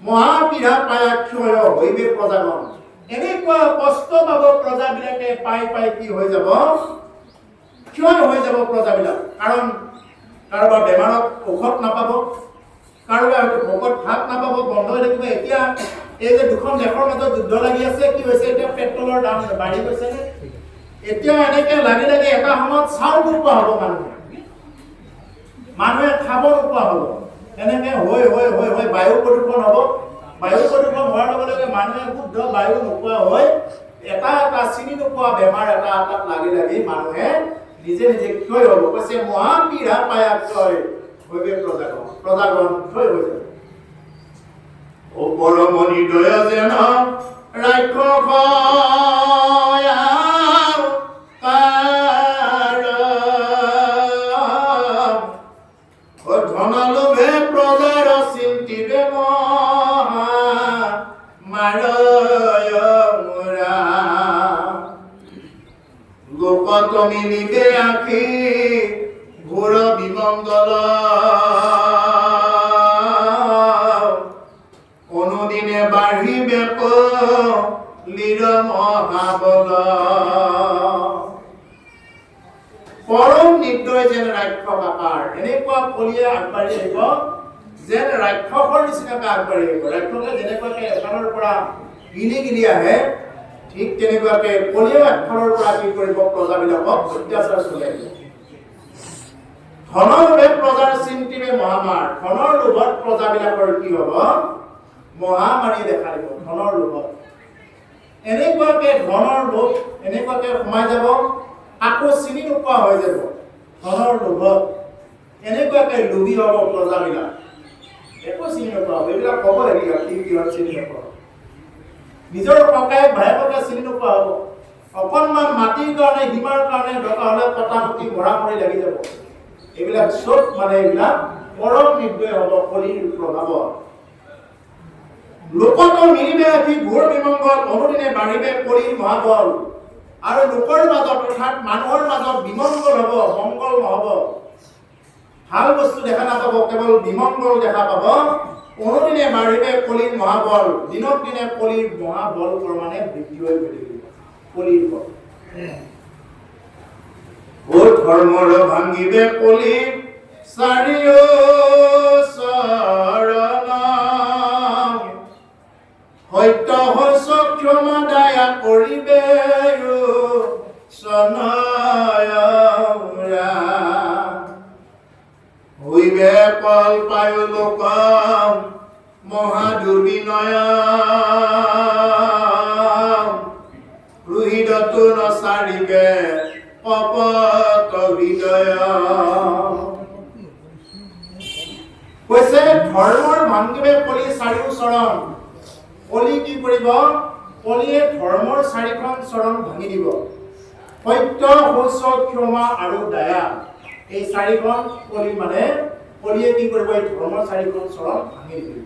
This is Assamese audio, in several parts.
মহাপীড়া পায়া ক্ষয় হইবে প্ৰজাগণ। এনেকুৱা কষ্ট পাব প্ৰজাবিলাকে, পাই পাই কি হৈ যাব, ক্ষয় হৈ যাব প্ৰজাবিলাক। কাৰণ কাৰোবাৰ বেমাৰত ঔষধ নাপাব, কাৰোবাৰ হয়তো ভোকত ভাত নাপাব, বন্ধ হৈ থাকিব। এতিয়া এই যে দুখন দেশৰ মাজত যুদ্ধ লাগি আছে, কি হৈছে এতিয়া পেট্ৰলৰ দাম বাঢ়ি গৈছে নে? এতিয়া এনেকে লাগি লাগি এটা সময়ত চাউল নোপোৱা হ'ব, মানুহে খাব নোপোৱা হ'ব। এনেকে হৈ হৈ হৈ হৈ বায়ু প্ৰদূষণ হ'ব। বায়ু প্ৰদূষণ হোৱাৰ লগে লগে মানুহে শুদ্ধ বায়ু নোপোৱা হৈ এটা এটা চিনি নোপোৱা বেমাৰ এটা এটাত লাগি লাগি মানুহে নিজে নিজে ক্ষয় হ'ব। কৈছে মহাপীড়া পায়া ক্ষয় হইবে প্ৰজাগণ, প্ৰজাগণ ক্ষয় হৈ যাব। ও পৰমণি দয়া যেন ৰাক্ষস ধনলোভে প্ৰজাৰ চিন্তিবে মাৰয়মুৰা গোপত মিলিবে আখি ঘোৰ বিমংগল অনুদিনে বাঢ়িবে লিৰ মহাবল পৰম নিৰ্দয় যেন ৰাক্ষস আকাৰ। এনেকুৱা কলিয়ে আগবাঢ়ি আহিব যেন ৰাক্ষসৰ নিচিনাকৈ আগবাঢ়ি আহিব। ৰাক্ষসে যেনেকুৱাকে এফালৰ পৰা গিলি গিলি আহে, ঠিক তেনেকুৱাকে কলিয়ে এফালৰ পৰা কি কৰিব, প্ৰজাবিলাকক অত্যাচাৰ চলাই দিব। ধনৰ লোভে প্ৰজাৰ চিন্তিবে মহামাৰ। ধনৰ লোভত প্ৰজাবিলাকৰ কি হ'ব, মহামাৰী দেখা দিব। ধনৰ লোভত এনেকুৱাকে ধনৰ লোভ এনেকুৱাকে সোমাই যাব, আকৌ চিনি নোপোৱা হৈ যাব। ধনৰ লোভত এনেকুৱাকে লোভী হ'ব প্ৰজাবিলাক, একো চিনি নোপোৱা হ'ব। এইবিলাক ক'ব লাগিব কি কিহত চিনি নোপোৱা, নিজৰ ককায়েক ভায়েককে চিনি নোপোৱা হ'ব। অকণমান মাটিৰ কাৰণে সীমাৰ কাৰণে দৰকাৰ হ'লে কটাকটি মৰামৰি লাগি যাব। এইবিলাক চব এইবিলাক পৰম নিৰ্দয় হ'ব কলিৰ প্ৰভাৱত। লোকত মিলিবে আখি ঘোৰ বিমংগল অনুদিনে বাঢ়িবে কলিৰ মহাবল। আৰু লোকৰ মাজত অৰ্থাৎ মানুহৰ মাজত বিমংগল হ'ব, মংগল নহ'ব। ভাল বস্তু দেখা নাপাব, কেৱল বিমংগল দেখা পাব। অনুদিনে বাঢ়িবে কলিৰ মহাবল। দিনক দিনে কলিৰ মহাবল ক্ৰমানে বৃদ্ধি হৈ গৈ থাকিব। কলিৰ বল ও ধৰ্মৰ ভাঙিবে কলি চাৰিও চৰণ সত্য হৈছে ক্ষমা দয়া কৰিবে চনয়ৰা হইবে কল পায়ো লোক মহাদুৰ্বিনয় হৃদতো নচাৰিবে কপট হৃদয়। কৈছে ধৰ্মৰ ভাঙিবে কলি চাৰিও চৰণ। কলি কি কৰিব, কলিয়ে ধৰ্মৰ চাৰিখন চৰণ ভাঙি দিব। সত্য শৌচ ক্ষমা আৰু দয়া, এই চাৰিখন কলি কলিয়ে কি কৰিব, এই ধৰ্মৰ চাৰিখন চৰণ ভাঙি দিব।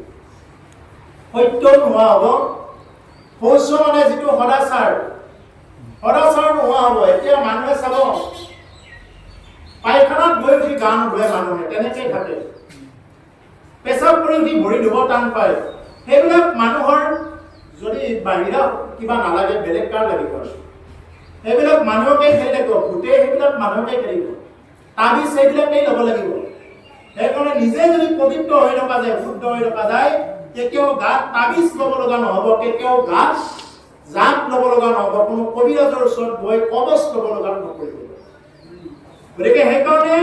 সত্য নোহোৱা হ'ব, শৌচ যিটো সদাচাৰ, সদাচাৰ নোহোৱা হ'ব। এতিয়া মানুহে চাব, পায়খানাত গৈ উঠি গা নুধুৱে মানুহে, তেনেকেই থাকে। পেচাব কৰি উঠি ভৰি ধুব টান পায়। সেইবিলাক মানুহৰ যদি বাহিৰা কিবা নালাগে, বেলেগ কাৰ লাগিব? সেইবিলাক মানুহকে খেলি থাকিব, ভূতে সেইবিলাক মানুহকে খেলিব। তাবিজ সেইবিলাকেই ল'ব লাগিব। সেইকাৰণে নিজে যদি পবিত্ৰ হৈ থকা যায়, শুদ্ধ হৈ থকা যায়, কেতিয়াও গাত তাবিজ ল'ব লগা নহ'ব, কেতিয়াও গাত জাপ ল'ব লগা নহ'ব, কোনো কবিৰাজৰ ওচৰত গৈ কবচ ল'ব লগা নপৰিব। গতিকে সেইকাৰণে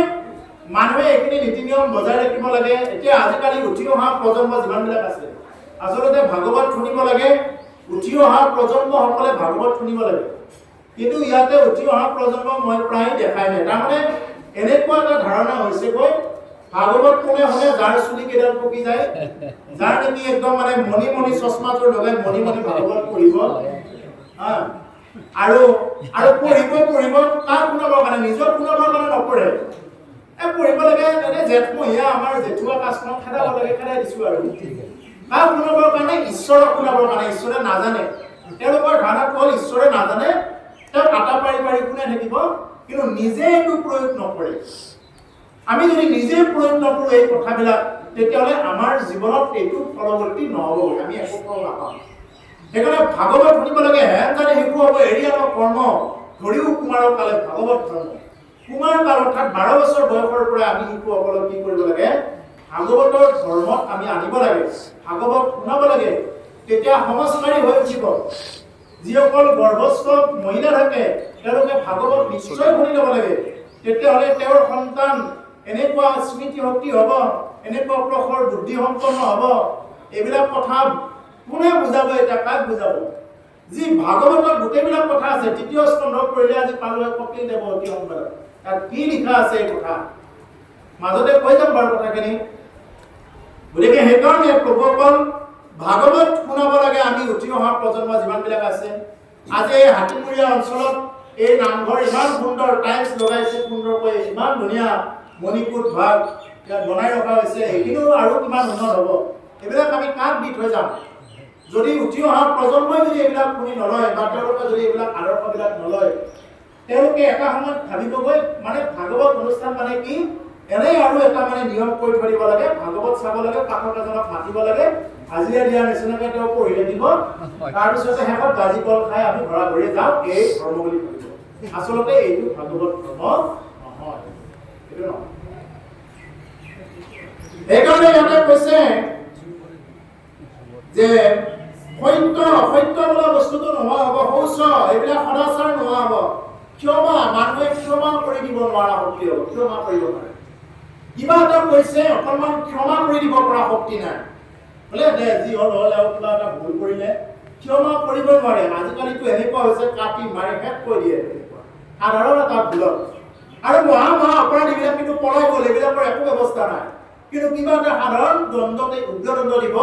মানুহে এইখিনি নীতি নিয়ম বজাই ৰাখিব লাগে। এতিয়া আজিকালি উঠি অহা প্ৰজন্ম যিমানবিলাক আছে, আচলতে ভাগৱত শুনিব লাগে। উঠি অহা প্ৰজন্মসকলে ভাগৱত শুনিব লাগে। কিন্তু ইয়াতে উঠি অহা প্ৰজন্ম মই প্ৰায় দেখাই নাই। তাৰমানে এনেকুৱা এটা ধাৰণা হৈছেগৈ, ভাগৱত কোনে শুনে যাৰ চুলি কেইডাল পকি যায়, যাৰ নেকি একদম মণি মণি চশমাযোৰ লগাই মণি মণি ভাগৱত পঢ়িব, আৰু পঢ়িব কাক শুনাবৰ কাৰণে, নিজৰ শুনাবৰ কাৰণে নপঢ়ে। পঢ়িব লাগে এনে জেঠমহীয়া আমাৰ জেঠুৱা কাজখন খেদাব লাগে, খেদাই দিছো আৰু। কাক শুনাবৰ কাৰণে, ঈশ্বৰক শুনাবৰ কাৰণে। ঈশ্বৰে নাজানে, তেওঁলোকৰ ধাৰণাত হ'ল ঈশ্বৰে নাজানে, তেওঁ কাটা পাৰি পাৰি কোনে থাকিব, কিন্তু নিজে একো প্ৰয়োগ নকৰে। আমি যদি নিজে প্ৰয়োগ নকৰোঁ এই কথাবিলাক, তেতিয়াহ'লে আমাৰ জীৱনত এইটো ফলৱৰ্তী নহ'ব, আমি একো ফল নাপাম। সেইকাৰণে ভাগৱত শুনিব লাগে, হেন জানে শিশু হ'ব এৰি আনক কৰ্ম ধৰিও কুমাৰৰ কালে ভাগৱত ধৰ্ম। কুমাৰ কাল অৰ্থাৎ 12 বছৰ বয়সৰ পৰা আমি শিশুসকলক কি কৰিব লাগে? ভাগৱতৰ ধৰ্মত আমি আনিব লাগে, ভাগৱত শুনাব লাগে। তেতিয়া সংস্কাৰী হৈ উঠিব। যিসকল গৰ্ভস্থ মহিলা থাকে তেওঁলোকে ভাগৱত নিশ্চয় শুনি ল'ব লাগে। তেতিয়াহ'লে তেওঁৰ সন্তান এনেকুৱা স্মৃতি শক্তি হ'ব, এনেকুৱা প্ৰখৰ বুদ্ধি সম্পন্ন হ'ব। এইবিলাক কথা কোনে বুজাব? এতিয়া কাক বুজাব? যি ভাগৱতত গোটেইবিলাক কথা আছে। 3য় স্কন্ধ পঢ়িলে আজি পালো কপিল দেৱ অতি সম্পাদক, তাত কি লিখা আছে এই কথা মাজতে কৈ যাম বাৰু কথাখিনি। গতিকে সেইকাৰণে প্ৰভুসকল ভাগৱত শুনাব লাগে আমি উঠি অহা প্ৰজন্ম যিমানবিলাক আছে। আজি এই হাতীমূৰীয়া অঞ্চলত এই নামঘৰ ইমান সুন্দৰ টাইলছ লগাইছে, সুন্দৰকৈ ইমান ধুনীয়া মণিকূট ভাগ ইয়াত বনাই ৰখা হৈছে। সেইখিনিও আৰু কিমান উন্নত হ'ব। এইবিলাক আমি কাক দি থৈ যাম? যদি উঠি অহা প্ৰজন্মই যদি এইবিলাক শুনি নলয় বা তেওঁলোকে যদি এইবিলাক আদৰ্শবিলাক নলয়, তেওঁলোকে এটা সময়ত ভাবিবগৈ মানে ভাগৱত অনুষ্ঠান মানে কি? এনেই আৰু এটা মানে নিয়ম কৰি থৈ দিব লাগে, ভাগৱত চাব লাগে, পাঠক এজনক মাতিব লাগে, হাজিৰা দিয়া নিচিনাকে তেওঁ পঢ়িলে দিব, তাৰপিছতে শেষত গাজি কল খাই আমি ঘৰা ঘৰি যাওঁ, এই ধৰ্ম বুলি ভাবিব। আচলতে এইটো ভাগৱত ধৰ্ম নহয়, এইটো নহয়। সেইকাৰণে ইয়াতে কৈছে যে সত্য অসত্য বোলা বস্তুটো নোহোৱা হ'ব, শৌচ এইবিলাক সদাচাৰ নোহোৱা হ'ব, ক্ষমা মানুহে ক্ষমা কৰি দিব নোৱাৰা শক্তি হ'ব, ক্ষমা কৰিব নোৱাৰে। কিবা এটা কৈছে অকণমান ক্ষমা কৰি দিব পৰা শক্তি নাই, বোলে দে যি হ'ল হ'ল আৰু কিবা এটা ভুল কৰিলে ক্ষমা কৰিব নোৱাৰে। আজিকালিতো এনেকুৱা হৈছে কাটি মাৰি শেষ কৰি দিয়ে সাধাৰণ এটা ভুলত। আৰু মহা মহা অপৰাধীবিলাক কিন্তু পলাই গ'ল, এইবিলাকৰ একো ব্যৱস্থা নাই। কিন্তু কিবা এটা সাধাৰণ দণ্ডতে উগ্ৰদণ্ড দিব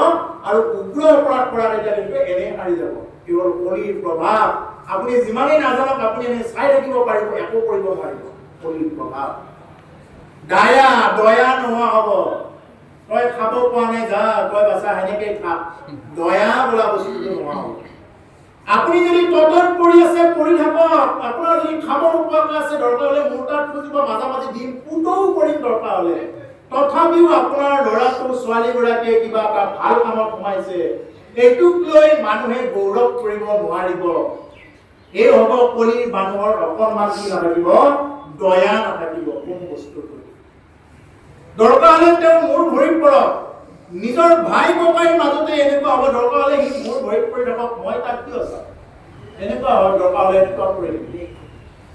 আৰু উগ্ৰ অপৰাধ কৰাৰ এতিয়া কিন্তু এনেই সাৰি যাব। কেৱল কলিৰ প্ৰভাৱ। আপুনি যিমানেই নাজানক আপুনি এনেই চাই থাকিব পাৰিব, একো কৰিব নোৱাৰিব। কলিৰ প্ৰভাৱ। দয়া নোহোৱা হ'ব। তই খাব পোৱা নাই, যা তই বাচা সেনেকেই খা। দয়া বোলা বস্তুটো নোহোৱা হ'ব। আপুনি যদি ততত পৰি আছে পৰি থাকক, আপোনাৰ যদি খাব নোপোৱাকৈ আছে দৰকাৰ হ'লে মোৰ তাত খুজিব, মাজে মাজে দিম, পুতৌ কৰিম দৰকাৰ হ'লে। তথাপিও আপোনাৰ ল'ৰাটো ছোৱালীগৰাকীয়ে কিবা এটা ভাল কামত সোমাইছে, এইটোক লৈ মানুহে গৌৰৱ কৰিব নোৱাৰিব। এই হ'ব কলিৰ মানুহৰ অকণমান কি নাথাকিব? দয়া নাথাকিব কোন বস্তুটো। দৰকাৰ হ'লে তেওঁ মোৰ ভৰিত পৰক। নিজৰ ভাই ককাইৰ মাজতে এনেকুৱা হ'ব, দৰকাৰ হ'লে সি মোৰ ভৰিত পৰি থাকক, মই তাক কিয় চাম? এনেকুৱা হয়, দৰকাৰ হ'লে এনেকুৱা কৰি দিম।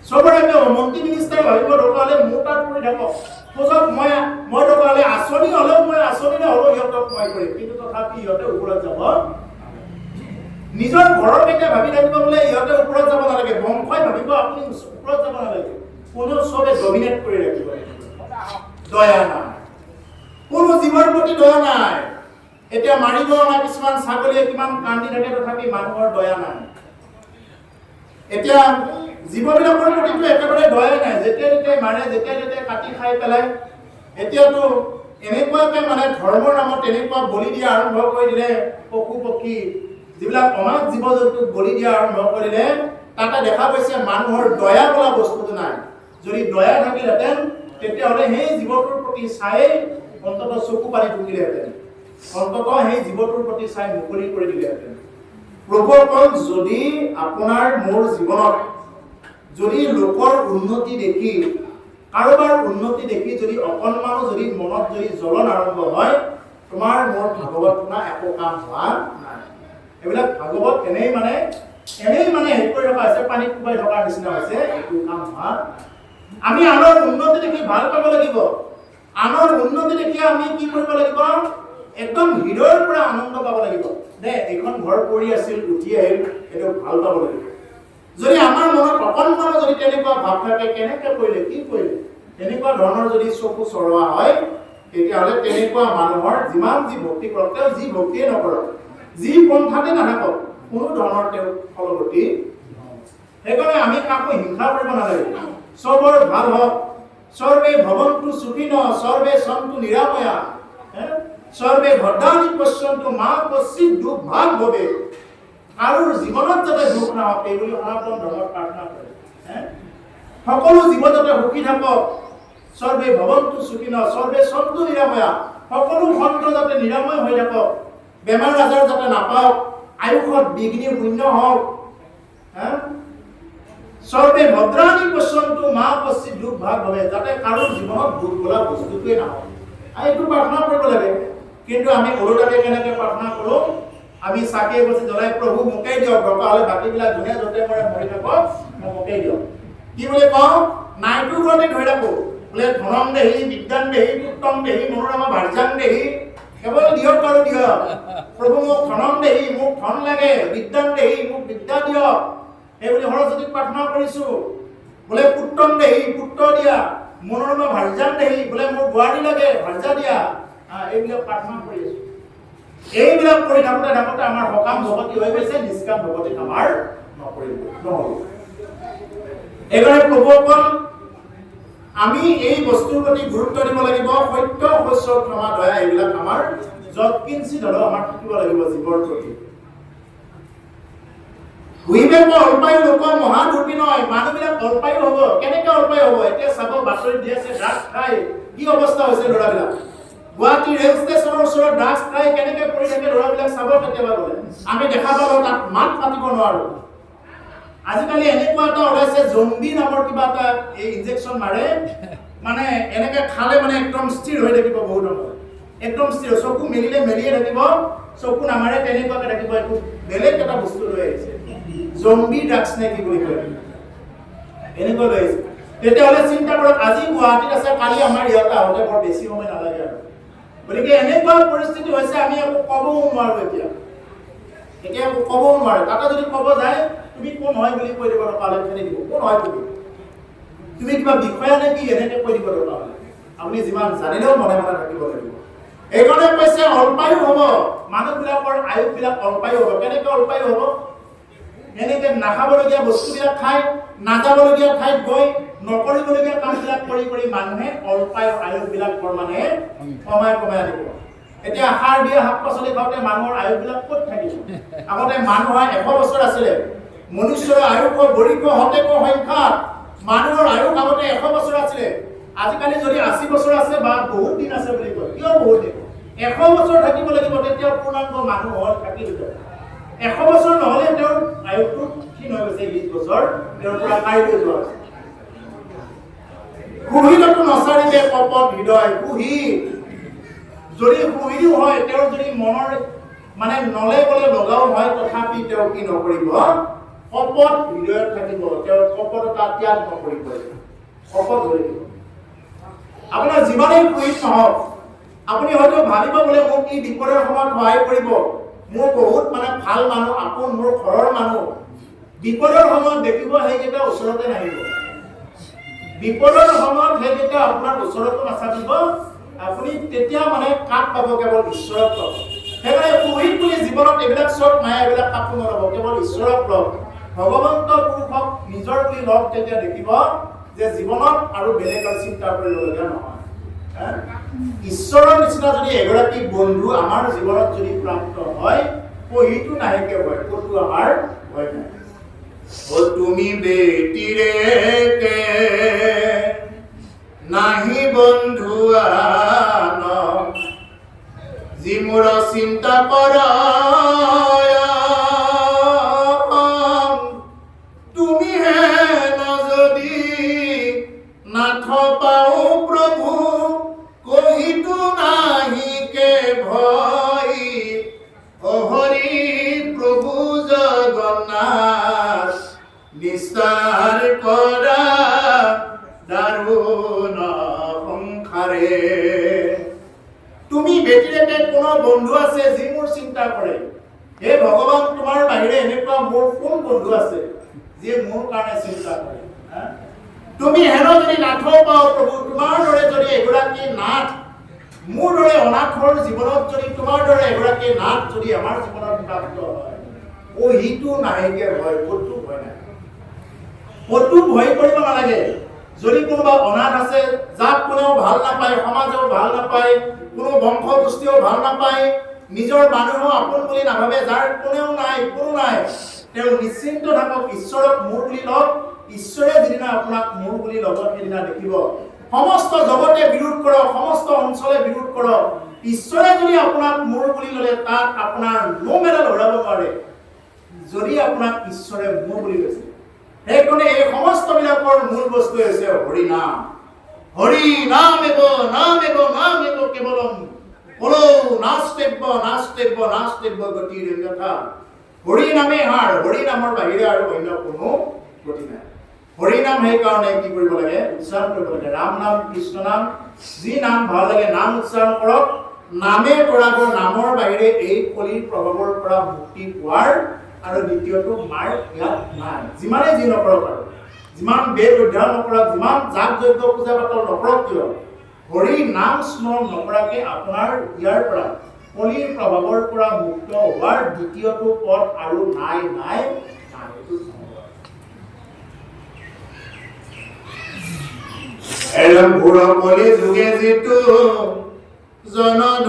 চবৰে মন্ত্ৰী মিনিষ্টাৰে ভাবিব দৰকাৰ হ'লে মোৰ তাত পৰি থাকক। সজক মই দৰকাৰ হ'লে আঁচনি হ'লেও মই আঁচনিৰে হ'লেও সিহঁতক মই কৰিম, কিন্তু তথাপি সিহঁতে ওপৰত যাব। নিজৰ ঘৰৰ কেতিয়া ভাবি থাকিব বোলে ইহঁতে ওপৰত যাব নালাগে, বংশই ভাবিব আপুনি ওপৰত যাব নালাগে। কোনো চবে ডমিনেট কৰি ৰাখিব। দয়া নাই, কোনো জীৱৰ প্ৰতি দয়া নাই। এতিয়া মাৰিব অনা কিছুমান ছাগলীয়ে কিমান কান্দি থাকে, তথাপি মানুহৰ দয়া নাই। এতিয়া জীৱবিলাকৰ প্ৰতিটো একেবাৰে দয়াই নাই, যেতিয়া তেতিয়াই মাৰে, যেতিয়া তেতিয়াই কাটি খাই পেলাই। এতিয়াতো এনেকুৱাকে মানে ধৰ্মৰ নামত এনেকুৱা বলি দিয়া আৰম্ভ কৰি দিলে, পশু পক্ষী যিবিলাক অনাথ জীৱ জন্তুক বলি দিয়া আৰম্ভ কৰিলে, তাতে দেখা গৈছে মানুহৰ দয়া বোলা বস্তুটো নাই। যদি দয়া থাকিলহেঁতেন তেতিয়াহ'লে সেই জীৱটোৰ প্ৰতি চাই অন্ততঃ চকু পানী টুকিলেহেঁতেন, অন্ততঃ সেই জীৱটোৰ প্ৰতি চাই মুকলি কৰি দিলেহেঁতেন। প্ৰভুসকল, যদি আপোনাৰ মোৰ জীৱনত যদি লোকৰ উন্নতি দেখি, কাৰোবাৰ উন্নতি দেখি যদি অকণমানো যদি মনত যদি জ্বলন আৰম্ভ হয়, তোমাৰ মোৰ ভাগৱত শুনা একো কাম হোৱা নাই। এইবিলাক ভাগৱত এনেই মানে হেৰি কৰি ৰখা হৈছে, পানীত কোবাই থকাৰ নিচিনা হৈছে, একো কাম হোৱা নাই। আমি আনৰ উন্নতি দেখি ভাল পাব লাগিব। আনৰ উন্নতি দেখি আমি কি কৰিব লাগিব? একদম হৃদয়ৰ পৰা আনন্দ পাব লাগিব। দে এইখন ঘৰ পৰি আছিল, উঠি আহিল, এইটো ভাল পাব লাগিব। যদি আমাৰ মনত অকণমানো যদি তেনেকুৱা ভাৱ থাকে, কেনেকে কৰিলে, কি কৰিলে, তেনেকুৱা ধৰণৰ যদি চকু চৰোৱা হয়, তেতিয়াহ'লে তেনেকুৱা মানুহৰ যিমান যি ভক্তি কৰক, তেওঁ যি ভক্তিয়ে নকৰক, যি পন্থাতে নাথাকক, কোনো ধৰণৰ তেওঁ ফলগতি নহয়। সেইকাৰণে আমি কাকো হিংসা কৰিব নালাগে। চবৰ ভাল হওক, সৰ্বে ভৱন্তু সুখিনঃ, সৰ্বে সন্তু নিৰাময়া, সৰ্বে ভদ্ৰাণি পশ্যন্তু মা কশ্চিৎ দুৰ্ভাগ ভৱেৎ। কাৰোৰ জীৱনত যাতে দুখ নহওক এই বুলি সনাতন ধৰ্মত প্ৰাৰ্থনা কৰে। সকলো জীৱ যাতে সুখী থাকক, সৰ্বে ভৱন্তু সুখিনঃ, সৰ্বে সন্তু নিৰাময়া, সকলো খণ্ড যাতে নিৰাময় হৈ থাকক, বেমাৰ আজাৰ যাতে নাপাওক, আয়ুষত বিঘ্নি শূন্য হওক, সৰ্বে ভদ্ৰাণি পশ্যন্তু মা কশ্চিৎ দুখ ভাগ ভৱে, যাতে কাৰো জীৱনত দুখ বোলা বস্তুটোৱে নাহক। এইটো প্ৰাৰ্থনা কৰিব লাগে। কিন্তু আমি ওলোটাকে কেনেকৈ প্ৰাৰ্থনা কৰোঁ? আমি চাকি এগছি জ্বলাই প্ৰভু মোকেই দিয়ক, দৰকাৰ হ'লে বাকীবিলাক যোনে য'তে মৰে মৰি থাকক, মোকেই দিয়ক। কি বুলি কওঁ? নাইটো গুণে ধৰি ৰাখোঁ, বোলে ধনং দেহি, বিদ্যাং দেহি, পুত্ৰং দেহি, মনোৰমা ভাৰ্যাং দেহি, কেৱল দিয়ক আৰু দিয়ক। প্ৰভু মোক ধনং দেহি, মোক ধন লাগে, বিদ্যাং দেহি, মোক বিদ্যা দিয়ক, সেইবুলি সৰস্বতীক প্ৰাৰ্থনা কৰিছোঁ। বোলে পুত্ৰং দেহি, পুত্ৰ দিয়া, মনোৰমা ভাৰ্যাং দেহি, বোলে মোৰ বোৱাৰী লাগে, ভাৰ্যা দিয়া, এইবিলাক প্ৰাৰ্থনা কৰি আছোঁ। এইবিলাক কৰি থাকোঁতে থাকোঁতে আমাৰ সকাম ভকতি হৈ গৈছে, নিষ্কাম ভকতি আমাৰ নহ'ব। এইকাৰণে প্ৰভুসকল, আমি এই বস্তুৰ প্ৰতি গুৰুত্ব দিব লাগিব। সত্য, শস্য, ক্ষমা, দয়া, এইবিলাক আমাৰ যৎকিঞ্চিত হ'লেও আমাৰ থাকিব লাগিব জীৱৰ প্ৰতি। অল্পায়ু লোক মহাদুৰ্বী নহয়, মানুহবিলাক অল্পায়ু হ'ব। কেনেকৈ অল্পায়ু হ'ব? এতিয়া চাব, বাতৰিত দি আছে ড্ৰাগছ খাই কি অৱস্থা হৈছে ল'ৰাবিলাক। গুৱাহাটী ৰেল ষ্টেচনৰ ওচৰত ড্ৰাগছ খাই কেনেকৈ পৰি থাকে ল'ৰাবিলাক চাব কেতিয়াবা গ'লে। আমি দেখা পালোঁ তাত মাত মাতিব নোৱাৰোঁ। আজিকালি এনেকুৱা এটা ওলাইছে, জম্বি নামৰ কিবা এটা এই ইনজেকশ্যন মাৰে, মানে এনেকৈ খালে মানে একদম স্থিৰ হৈ থাকিব বহুত সময়, একদম স্থিৰ, চকু মেলিলে মেলিয়ে থাকিব, চকু নামাৰে তেনেকুৱাকৈ থাকিব। এইটো বেলেগ এটা বস্তু লৈ আহিছে, জম্বি ড্ৰাগছ নে কি বুলি কয়, এনেকুৱা লৈ আহিছে। তেতিয়াহ'লে চিন্তা কৰক, আজি গুৱাহাটীত আছে, কালি আমাৰ ইয়াতে আহোঁতে বৰ বেছি সময় নালাগে আৰু। গতিকে এনেকুৱা পৰিস্থিতি হৈছে, আমি একো ক'বও নোৱাৰোঁ এতিয়া একো ক'বও নোৱাৰে। তাতে যদি ক'ব যায়, তুমি কোন হয় বুলি কৈ দিব, দৰকাৰ হ'লে খেলি দিব, কোন হয় তুমি কিবা বিষয়া নে কি, এনেকৈ কৈ দিব দৰকাৰ হ'লে। আপুনি যিমান জানিলেও মনে মনে থাকিব লাগিব। এইকাৰণে কৈছে অল্পায়ু হ'ব, মানুহবিলাকৰ আয়ুসবিলাক অল্পায়ু হ'ব। কেনেকৈ অল্পায়ু হ'ব? এনেকৈ নাখাবলগীয়া বস্তুবিলাক খাই, নাযাবলগীয়া ঠাইত গৈ, নকৰিবলগীয়া কামবিলাক কৰি কৰি মানুহে অল্পায়ু আয়ুসবিলাক মানে কমাই কমাই আনিব। এতিয়া সাৰ দিয়া শাক পাচলি খাওঁতে মানুহৰ আয়ুসবিলাক ক'ত থাকিব? আগতে মানুহৰ 100 বছৰ আছিলে। মনুষ্যৰ আয়ুস বৰিষ্ঠ হতেক সংখ্যাত মানুহৰ আয়ুস আগতে 100 বছৰ আছিলে। আজিকালি যদি 80 বছৰ আছে বা বহুত দিন আছে বুলি কয়, কিয় বহুত দিন? 100 বছৰ থাকিব লাগিব, তেতিয়া পূৰ্ণাংগ মানুহ হ'ল থাকিব। 100 বছৰ নহ'লে তেওঁৰ আয়ুসটো ক্ষীণ হৈ গৈছে, 20 বছৰ তেওঁৰ পৰা কাঢ়ি লৈ যোৱা হৈছে। কুহিলতো নচাৰিলে কপট হৃদয়, কুহি যদি কুহিও হয়, তেওঁৰ যদি মনৰ মানে নলে গলে লগাও হয়, তথাপি তেওঁ কি নকৰিব? কপট হৃদয়ত থাকিব, তেওঁৰ কপটতা ত্যাগ নকৰিব, কপট হৈ থাকিব। আপোনাৰ যিমানেই কুহিত নহওক, আপুনি হয়তো ভাবিব বোলে মোক ই বিপদৰ সময়ত সহায় কৰিব, মোৰ বহুত মানে ভাল মানুহ, আপোন মোৰ ঘৰৰ মানুহ। বিপদৰ সময়ত দেখিব সেইকেইটা ওচৰতে নাহিব। বিপদৰ সময়ত সেইকেইটা আপোনাৰ ওচৰতো নাথাকিব। আপুনি তেতিয়া মানে কাক পাব? কেৱল ঈশ্বৰক পাব। সেইকাৰণে কুহিত বুলি জীৱনত এইবিলাক চব নাই, এইবিলাক কাকো নল'ব, কেৱল ঈশ্বৰক লওক, ভগৱন্ত পুৰুষক নিজৰ বুলি লওক। তেতিয়া দেখিব যে জীৱনত আৰু বেলেগ আৰু চিন্তা কৰিবলগীয়া নহয়। ঈশ্বৰৰ নিচিনা যদি এগৰাকী বন্ধু আমাৰ জীৱনত যদি প্ৰাপ্ত হয়, কহিটো নাহেকে হয়, ক'তো আমাৰ ভয় নাই। ও তুমি বেটিৰেকে নাহি বন্ধু আন, যি মোৰ চিন্তা কৰ, তুমি হেন যদি নাথ পাও প্ৰভু, কহিতো নাহিকে ভয়, হৰি প্ৰভু জগন্নাথ নিস্তাৰ কৰা দাৰুণ সংসাৰে। তুমি বেটিৰেকে কোনো বন্ধু আছে যি মোৰ চিন্তা কৰে? হে ভগৱান, তোমাৰ বাহিৰে এনেকুৱা মোৰ কোন বন্ধু আছে যিয়ে মোৰ কাৰণে চিন্তা কৰে? তুমি হেন যদি নাথ পাও প্ৰভু, তোমাৰ দৰে যদি এগৰাকী নাথ, মোৰ দৰে অনাথৰ জীৱনত যদি তোমাৰ দৰে এগৰাকী নাথ যদি আমাৰ জীৱনত প্ৰাপ্ত হয়, সিটো নাহেকে ভয়, ক'তো ভয় নাই, ক'তো ভয় কৰিব নালাগে। যদি কোনোবা অনাথ আছে, যাক কোনেও ভাল নাপায়, সমাজেও ভাল নাপায়, কোনো বংশ গোষ্ঠীও ভাল নাপায়, নিজৰ মানুহো আপোন বুলি নাভাবে, যাৰ কোনেও নাই, কোনো নাই, তেওঁ নিশ্চিন্ত থাকক, ঈশ্বৰক মোৰ বুলি লওক। ঈশ্বৰে যিদিনা আপোনাক মোৰ বুলি ল'ব, সেইদিনা দেখিব সমস্ত জগতে বিৰোধ কৰক, সমস্ত অঞ্চলে বিৰোধ কৰক, ঈশ্বৰে যদি আপোনাক মোৰ বুলি ল'লে তাক আপোনাৰ নো মেডাল হৰাব পাৰে। যদি আপোনাক ঈশ্বৰে মোৰ বুলি লৈছে, সেইকাৰণে এই সমস্তবিলাকৰ মূল বস্তু হৈছে হৰি নাম। হৰি নাম এব নাম এব নাম এব কেৱলম বলো নাস্তেব্য নাস্তেব্য নাস্তেব্য গতিৰ অন্যথা। হৰি নামে হাৰ, হৰি নামৰ বাহিৰে আৰু অন্য কোনো গতি নাই। হৰি নাম সেইকাৰণে কি কৰিব লাগে? উচ্চাৰণ কৰিব লাগে। ৰাম নাম, কৃষ্ণ নাম, যি নাম ভাল লাগে নাম উচ্চাৰণ কৰক। নামে কৰাব, নামৰ বাহিৰে এই কলিৰ প্ৰভাৱৰ পৰা মুক্তি পোৱাৰ আৰু দ্বিতীয়টো মাৰ ইয়াত নাই। যিমানে যি নকৰক আৰু যিমান বেদ অধ্যয়ন নকৰক, যিমান যাগ যজ্ঞ পূজা পাতল নকৰক কিয়, হৰি নাম স্মৰণ নকৰাকে আপোনাৰ ইয়াৰ পৰা কলিৰ প্ৰভাৱৰ পৰা মুক্ত হোৱাৰ দ্বিতীয়টো পথ আৰু নাই নাই নাই। এলম ঘোৰ কলি যুগে যিটো জনধন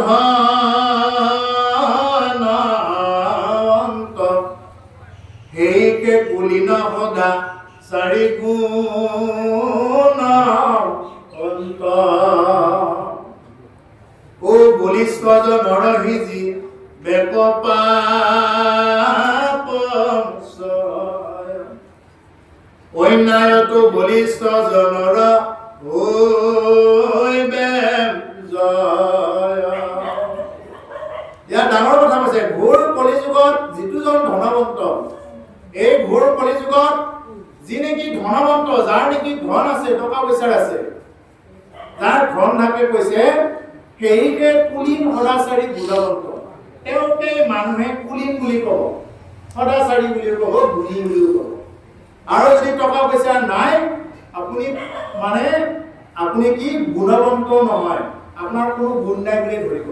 সেইকে কুলিন সদা চাৰি গুণ অন্ত। ও বলিষ্ঠ জনৰ সিজি বেক পাপ অন্যায়তো বলিষ্ঠ জনৰ ইয়াত ডাঙৰ কথা কৈছে। ঘোৰ কলিযুগত যিটো জন ধনৱন্ত, এই ঘোৰ কলিযুগত যি নেকি ধনৱন্ত, যাৰ নেকি ধন আছে, টকা পইচাৰ আছে, যাৰ ধন থাকে কৈছে, সেইকে কুলীন সদাচাৰী গুণৱন্ত। তেওঁকে মানুহে কুলীন বুলি ক'ব, সদাচাৰী বুলিও ক'ব, গুণী বুলিও ক'ব। আৰু যদি টকা পইচা নাই, আপুনি কি গুণৱন্ত নহয়, আপোনাৰ কোনো গুণ নাই বুলি ধৰিব।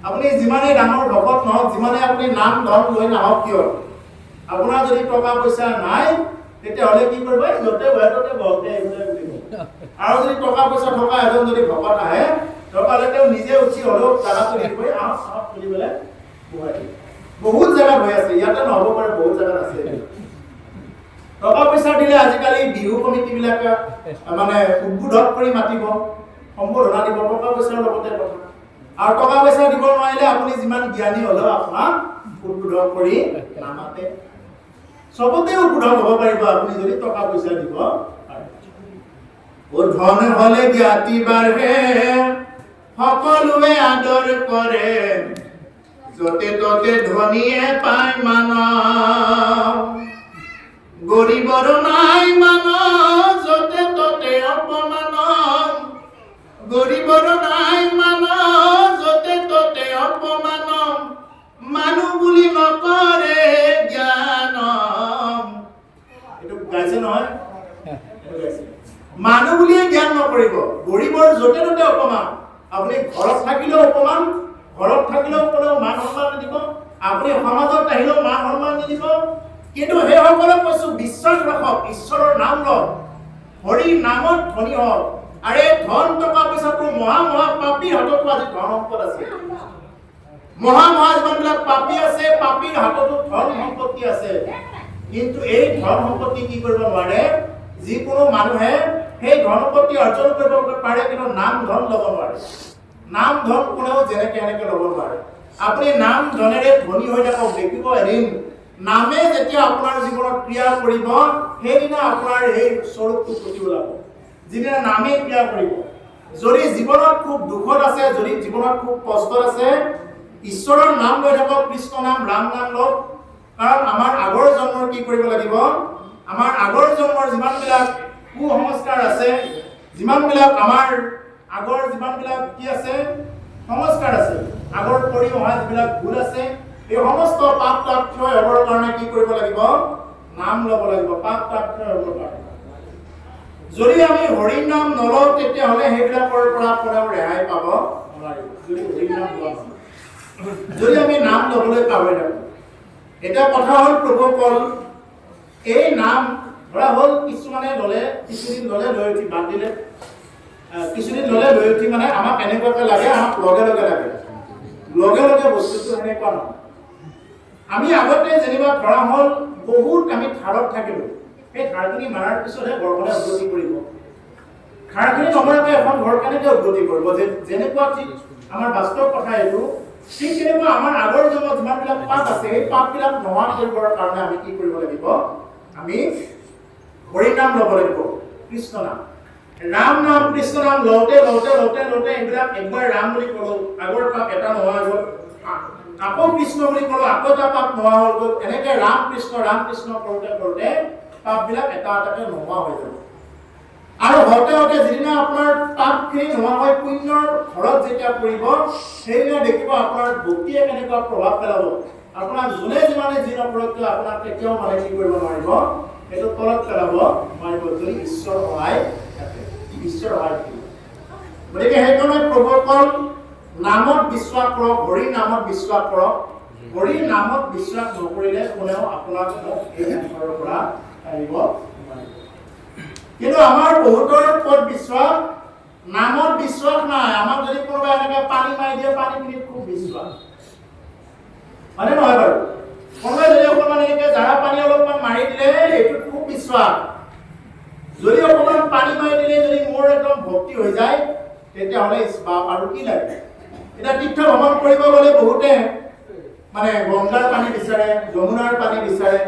আপুনি যিমানেই ডাঙৰ ভকত নহওক, যিমানে আপুনি নাম ধন লৈ নাহক কিয়, আপোনাৰ যদি টকা পইচা নাই, তেতিয়াহ'লে কি কৰিব? য'তে বহে ত'তে বহতে আহিবলৈ বুলি ক'ব। আৰু যদি টকা পইচা থকা এজন যদি ভকত আহে, টকালে তেওঁ নিজে উঠি হ'লেও জাগাটো হেৰি কৰি আহক আহক বুলি পেলাই বহাই দিয়ে। বহুত জেগাত হৈ আছে, ইয়াতে নহ'ব পাৰে, বহুত জেগাত আছে। টকা পইচা দিলে আজিকালি বিহু কমিটিবিলাকে উদ্বোধন কৰি মাতিব, সম্বোধনা দিব, টকা পইচাৰ লগতে কথা। আৰু টকা পইচা দিব নোৱাৰিলে আপুনি যিমান জ্ঞানী হ'লেও আপোনাক উদ্বোধন কৰি নামাতে। চবতে উদ্বোধন হ'ব পাৰিব আপুনি যদি টকা পইচা দিব পাৰে। ধন হ'লে জ্ঞাতি বাঢ়ে, সকলোৱে আদৰ কৰে, য'তে ত'তে ধনীয়ে পায় মান, গৰিবৰ নাই মান, য'তে ত'তে অপমান, গৰিবৰ নাই মান, য'তে ত'তে অপমান, মানুহ বুলি নকৰে জ্ঞান। এইটো গাইছে নহয়? মানুহ বুলিয়ে জ্ঞান নকৰিব, গৰিবৰ য'তে ত'তে অপমান। আপুনি ঘৰত থাকিলেও অপমান, ঘৰত থাকিলেও কোনেও মান সন্মান নিদিব, আপুনি সমাজত আহিলেও মান সন্মান নিদিব। কিন্তু সেইসকলক কৈছো, বিশ্বাস ৰাখক, ঈশ্বৰৰ নাম লওক, হৰি নামত ধনী হওক। আৰু এই ধন টকা পইচাটো মহা মহা পাপীৰ হাততো আজি ধন সম্পদ আছে। মহা মহা যিমানবিলাক পাপী আছে, পাপীৰ হাততো ধন সম্পত্তি আছে। কিন্তু এই ধন সম্পত্তি কি কৰিব নোৱাৰে? যিকোনো মানুহে সেই ধন সম্পত্তি অৰ্জন কৰিব পাৰে, কিন্তু নাম ধন ল'ব নোৱাৰে। নাম ধন কোনেও যেনেকে এনেকে ল'ব নোৱাৰে। আপুনি নাম ধনেৰে ধনী হৈ থাকক, দেখিব এদিন নামে যেতিয়া আপোনাৰ জীৱনত ক্ৰিয়া কৰিব, সেইদিনা আপোনাৰ সেই স্বৰূপটো ফুটি ওলাব। যিদিনা নামে ক্ৰিয়া কৰিব। যদি জীৱনত খুব দুখত আছে, যদি জীৱনত খুব কষ্টত আছে, ঈশ্বৰৰ নাম লৈ থাকক, কৃষ্ণ নাম, ৰাম নাম লওক। কাৰণ আমাৰ আগৰ জন্মৰ কি কৰিব লাগিব? আমাৰ আগৰ জন্মৰ যিমানবিলাক কুসংস্কাৰ আছে, যিমানবিলাক আমাৰ আগৰ যিমানবিলাক কি আছে? সংস্কাৰ আছে, আগৰ কৰি অহা যিবিলাক ভুল আছে, এই সমস্ত পাপ তাপ ক্ষয় হ'বৰ কাৰণে কি কৰিব লাগিব? নাম ল'ব লাগিব, পাপ তাপ ক্ষয় হ'বৰ কাৰণে। যদি আমি হৰি নাম নলওঁ, তেতিয়াহ'লে সেইবিলাকৰ পৰা কোনেও ৰেহাই পাব নোৱাৰিব। যদি হৰি নাম লওঁ, যদি আমি নাম ল'বলৈ পাহৰি থাকোঁ। এটা কথা হ'ল, প্ৰভু কল এই নাম ধৰা হ'ল, কিছুমানে ল'লে, কিছুদিন ল'লে, লৈ উঠি বাদ দিলে। কিছুদিন ল'লে, লৈ উঠি আমাক এনেকুৱাকৈ লাগে, আমাক লগে লগে লাগে। লগে লগে বস্তুটো সেনেকুৱা নহয়। আমি আগতে যেনিবা ধৰা হ'ল বহুত আমি ধাৰত থাকিলোঁ, সেই ধাৰখিনি মাৰাৰ পিছতহে ঘৰখনে উন্নতি কৰিব। খাৰখিনি নমৰাকৈ এখন ঘৰ কেনেকৈ উন্নতি কৰিব যেনেকুৱা ঠিক আমাৰ বাস্তৱ কথা এইটো ঠিক তেনেকুৱা আমাৰ আগৰ জন্মত যিমানবিলাক পাপ আছে সেই পাপবিলাক নোহোৱা কৰিবৰ কাৰণে আমি কি কৰিব লাগিব আমি হৰি নাম ল'ব লাগিব কৃষ্ণ নাম ৰাম নাম কৃষ্ণ নাম লওঁতে এইবিলাক একবাৰ ৰাম বুলি ক'লো আগৰ পাপ এটা নোহোৱা গ'ল আকৌ কৃষ্ণ বুলি ক'লো আকৌ এটা পাপ নোহোৱা হৈ গ'ল এনেকে ৰাম কৃষ্ণ কৰোঁতে পাপবিলাক এটা এটাকে নোহোৱা হৈ যাব আৰু হতে যিদিনা আপোনাৰ পাপখিনি নোহোৱা হৈ পুণ্যৰ ঘৰত যেতিয়া পৰিব সেইদিনা দেখিব আপোনাৰ ভক্তিয়ে কেনেকুৱা প্ৰভাৱ পেলাব আপোনাক যোনে যিমানে যি নকৰক কিয় আপোনাক কেতিয়াও মানে কি কৰিব নোৱাৰিব সেইটো তলত পেলাব নোৱাৰিব যদি ঈশ্বৰ সহায় থাকে ঈশ্বৰ সহায় থাকিব গতিকে সেইকাৰণে প্ৰভুসকল নামত বিশ্বাস কৰক হৰি নামত বিশ্বাস কৰক হৰি নামত বিশ্বাস নকৰিলে কোনেও আপোনাক এই সংসাৰৰ পৰা আহিব কিন্তু আমাৰ বহুতৰ ওপৰত বিশ্বাস নামত বিশ্বাস নাই আমাক যদি কোনোবাই এনেকে পানী মাৰি দিয়ে পানীখিনিত খুব বিশ্বাস মানে নহয় বাৰু কোনোবাই যদি অকণমান এনেকে জাৰা পানী অলপমান মাৰি দিলে এইটো খুব বিশ্বাস যদি অকণমান পানী মাৰি দিলে যদি মোৰ একদম ভক্তি হৈ যায় তেতিয়াহ'লে আৰু কি লাগে এতিয়া তীৰ্থ ভ্ৰমণ কৰিব গ'লে বহুতে মানে গংগাৰ পানী বিচাৰে যমুনাৰ পানী বিচাৰে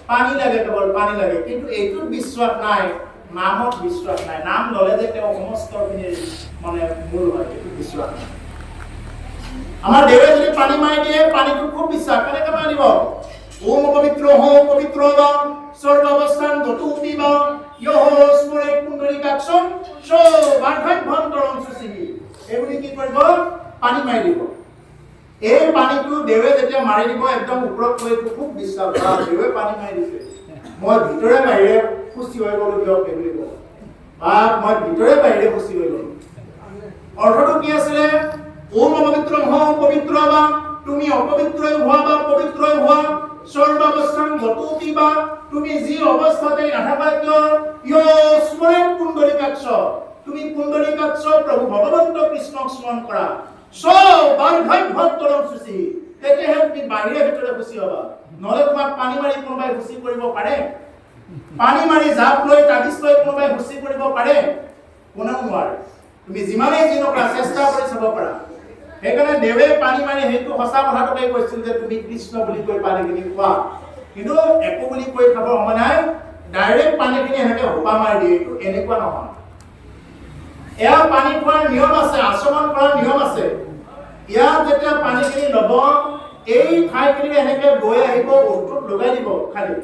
পানী লাগে কেৱল পানী লাগে কিন্তু এইটোত বিশ্বাস নাই নামত বিশ্বাস নাই নাম ল'লে যে তেওঁ সমস্তখিনি মানে মূল হয় এইটো বিশ্বাস নাই আমাৰ দেৱে যদি পানী মাৰি দিয়ে পানীটো খুব বিশ্বাস কেনেকৈ মাৰিব ওম পবিত্ৰ হওঁ পবিত্ৰ বাম সৰ্বাৱস্থান গতুতি বাম ইহ স্মৰে পুণ্ডৰীকাক্ষম সৰ্বাৰ্থভ্যন্তৰম সুচিহি এইবুলি কি কৰিব পানী মাৰি দিব এই পানীটো দেৱে যেতিয়া মাৰি দিব একদম ওপৰত গৈ খুব বিশ্বাস দেৱে পানী মাৰি দিছে মই ভিতৰে বাহিৰে খুচি হৈ গ'লো দিয়ক বুলি ক'ব বা মই ভিতৰে বাহিৰে খুচি হৈ গ'লো অৰ্থটো কি আছিলে ওম অপবিত্ৰ হওঁ পবিত্ৰ বা তুমি অপবিত্ৰই হোৱা বা পবিত্ৰই হোৱা সৰ্বাৱস্থান গতুতি বা তুমি যি অৱস্থাতে নাথাকা কিয় ইয় স্মৰে পুণ্ডৰীকাক্ষ তুমি পুণ্ডৰীকাক্ষ প্ৰভু ভগৱন্ত কৃষ্ণক স্মৰণ কৰা সৰ্বাৰ্থভ্যন্তৰম সুচি তেতিয়াহে তুমি বাহিৰে ভিতৰে খুচি হ'বা নহ'লে তোমাক পানী মাৰি কোনোবাই খুচি কৰিব পাৰে পানী মাৰি জাপ লৈ তাবিজ লৈ কোনোবাই খুচি কৰিব পাৰে কোনেও নোৱাৰে তুমি যিমানেই যি নকৰা চেষ্টা কৰি চাব পাৰা সেইকাৰণে দেৱে পানী মাৰি সেইটো সঁচা কথাটোকে কৈছিল যে তুমি কৃষ্ণ বুলি কৈ পানীখিনি খোৱা কিন্তু একো বুলি কৈ খাব সময় নাই ডাইৰেক্ট পানীখিনি এনেকে হোপা মাৰি দিয়ে এইটো এনেকুৱা নহয় এয়া পানী খোৱাৰ নিয়ম আছে আচৰণ কৰাৰ নিয়ম আছে ইয়াত যেতিয়া পানীখিনি ল'ব এই ঠাইখিনি এনেকে গৈ আহিব ওঠত লগাই দিব খালি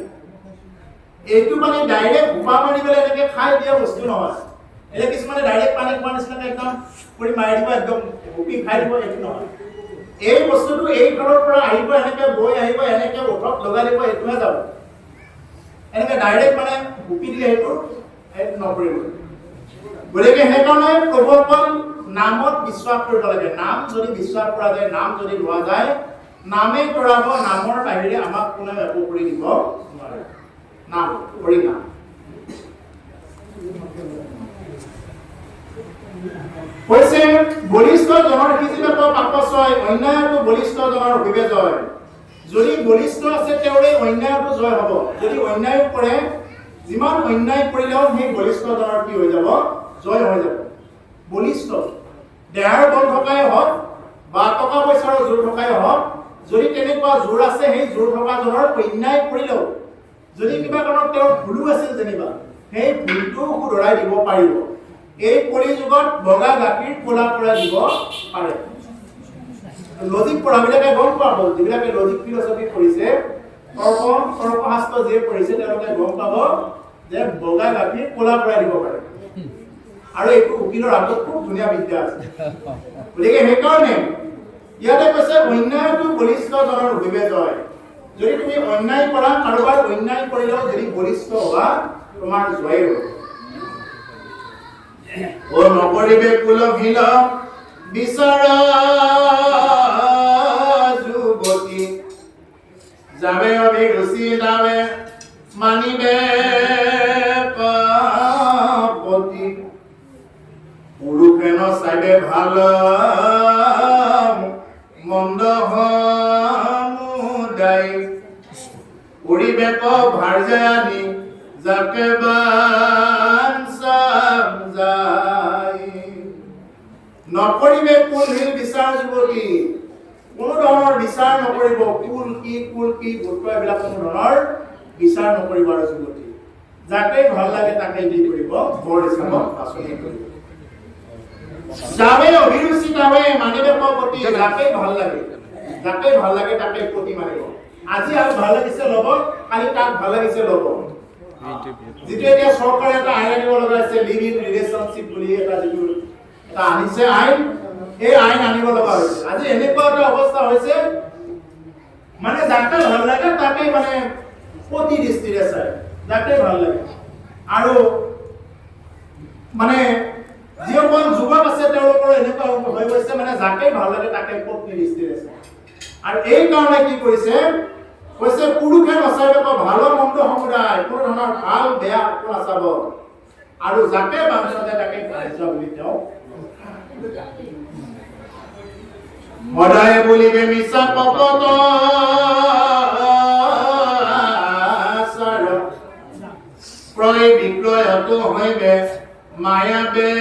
এইটো মানে ডাইৰেক্ট হোপা মাৰি পেলাই এনেকে খাই দিয়া বস্তু নহয় এতিয়া কিছুমানে ডাইৰেক্ট পানী খোৱাৰ নিচিনাকে একদম কৰি মাৰি দিব একদম হুপি খাই দিব এইটো নহয় এই বস্তুটো এই ফালৰ পৰা আহিব এনেকে গৈ আহিব এনেকে ওঠত লগাই দিব এইটোহে যাব এনেকে ডাইৰেক্ট মানে হুপি দিলে সেইটো নকৰিব গতিকে সেইকাৰণে প্ৰভুসকল নামত বিশ্বাস কৰিব লাগে নাম যদি বিশ্বাস কৰা যায় নাম যদি লোৱা যায় নামে কৰাব নামৰ বাহিৰে আমাক কোনেও একো কৰি দিব নোৱাৰে নাম হৰি নাম কৈছে বলিষ্ঠ জনৰ সিজিবাত পাপছয় অন্যায়টো বলিষ্ঠ জনৰ অভিবে জয় যদি বলিষ্ঠ আছে তেওঁৰে অন্যায়টো জয় হ'ব যদি অন্যায় কৰে যিমান অন্যায় কৰিলেও সেই বলিষ্ঠ জনৰ কি হৈ যাব জয় হৈ যাব বলিষ্ঠ দেহাৰ বল থকাই হওক বা টকা পইচাৰ জোৰ থকাই হওক যদি তেনেকুৱা জোৰ আছে সেই জোৰ থকা জনৰ অন্যায় কৰিলেও যদি কিবা কাৰণত তেওঁৰ ভুলো আছিল যেনিবা সেই ভুলটো শুধৰাই দিব পাৰিব এই কলিযুগত বগা গাখীৰ ক'লা কৰা দিব পাৰে লজিক পঢ়াবিলাকে গম পাব যিবিলাকে লজিক ফিলচফি কৰিছে তৰ্কশাস্ত্ৰ যিয়ে পঢ়িছে তেওঁলোকে গম পাব যে বগা গাখীৰ ক'লা কৰা দিব পাৰে আৰু এইটো উকিলৰ হাতত খুব ধুনীয়া বিদ্যা আছে গতিকে সেইকাৰণে ইয়াতে কৈছে অন্যায়টো বলিষ্ঠ জনৰ অভিবে জয় যদি তুমি অন্যায় কৰা কাৰোবাৰ অন্যায় কৰিলেও যদি বলিষ্ঠ হোৱা তোমাৰ জয় হ'ব ও নকৰিবে কুলভিল বিচাৰা যুৱতী যাবে অভিৰুচি যাবে মানিবে পাপতি পুৰুষে নচাইবে ভাল মন্দ সমুদায় পৰিবেশ ভাৰ্যানি যাকে বাঞ্চা যায় নকৰিবে কুলহীন বিচাৰ যুৱতী কোনো ধৰণৰ বিচাৰ নকৰিব কুল কি গোত্ৰ এইবিলাক কোনো ধৰণৰ বিচাৰ নকৰিব আৰু যুৱতী যাকে ভাল লাগে তাকে দি কৰিব বৰ হিচাপত পাচনি কৰিব যাবে অভিৰুচি তাবে মানিবে প্ৰতি যাকে ভাল লাগে তাকে প্ৰতি মানিব আজি আৰু ভাল লাগিছে ল'ব কালি তাক ভাল লাগিছে ল'ব যিটো এতিয়া চৰকাৰে এটা আইন আনিব লগা আছে লিভ ইন ৰিলেশনশ্বিপ বুলি এটা যিটো এটা আনিছে আইন এই আইন আনিব লগা হৈছে আজি এনেকুৱা এটা অৱস্থা হৈছে মানে যাকে ভাল লাগে তাকে মানে প্ৰতি দৃষ্টিৰে চাই যাকে ভাল লাগে আৰু মানে যিসকল যুৱক আছে তেওঁলোকৰ এনেকুৱা হৈ গৈছে মানে যাকে ভাল লাগে তাকে প্ৰতি দৃষ্টিৰে চাই আৰু এই কাৰণে কি কৰিছে কৈছে পুৰুষে নচাইব ভাল মন্দ সমুদায় কোনো ধৰণৰ ভাল বেয়া একো নাচাব আৰু যাকে বাঞ্চতে তাকে কাৰ্য বুলি তেওঁ সদায় বুলিবে মিছা কপট ক্ৰয় বিক্ৰয়তো হইবে মায়াবে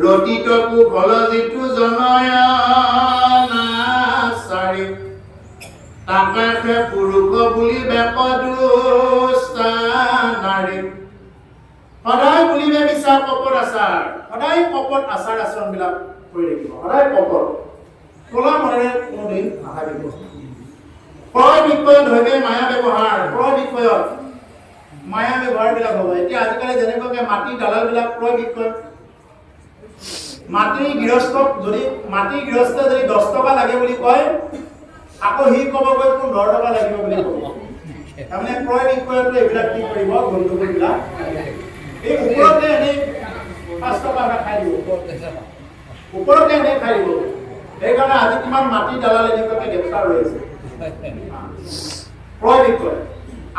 ৰতিত কুফল যিটো জনয়ানাচাৰী তাকে পুৰুষ বুলি বেপদুষ্টা নাৰী সদায় বুলিবে মিছা কপট আচাৰ সদায় কপট আচাৰ আচৰণ বিলাক কৰি থাকিব সদায় কপট কলা মনেৰে কোনোদিন নাথাকিব ক্ৰয় বিক্ৰয়ত হইবে মায়া ব্যৱহাৰ ক্ৰয় বিক্ৰয়ত মায়া ব্যৱহাৰ বিলাক হ'ব এতিয়া আজিকালি যেনেকৈ মাটি দালাল বিলাক ক্ৰয় বিক্ৰয় মাটি গৃহস্থক যদি মাটি গৃহস্থ যদি 10 টকা লাগে বুলি কয় আকৌ হি ক'ব গৈ 15 টকা লাগিব বুলি ক'ব তাৰমানে ক্ৰয় বিক্ৰয়টো এইবিলাক কি কৰিব গণ্ডগোল বিলাক এই ওপৰতে এনে 5 টকা খাই দিব ওপৰতে এনে খাই দিব সেইকাৰণে আজি কিমান মাটি দালাল এনেকুৱাকে গ্ৰেপ্তাৰ হৈ আছে ক্ৰয় বিক্ৰয়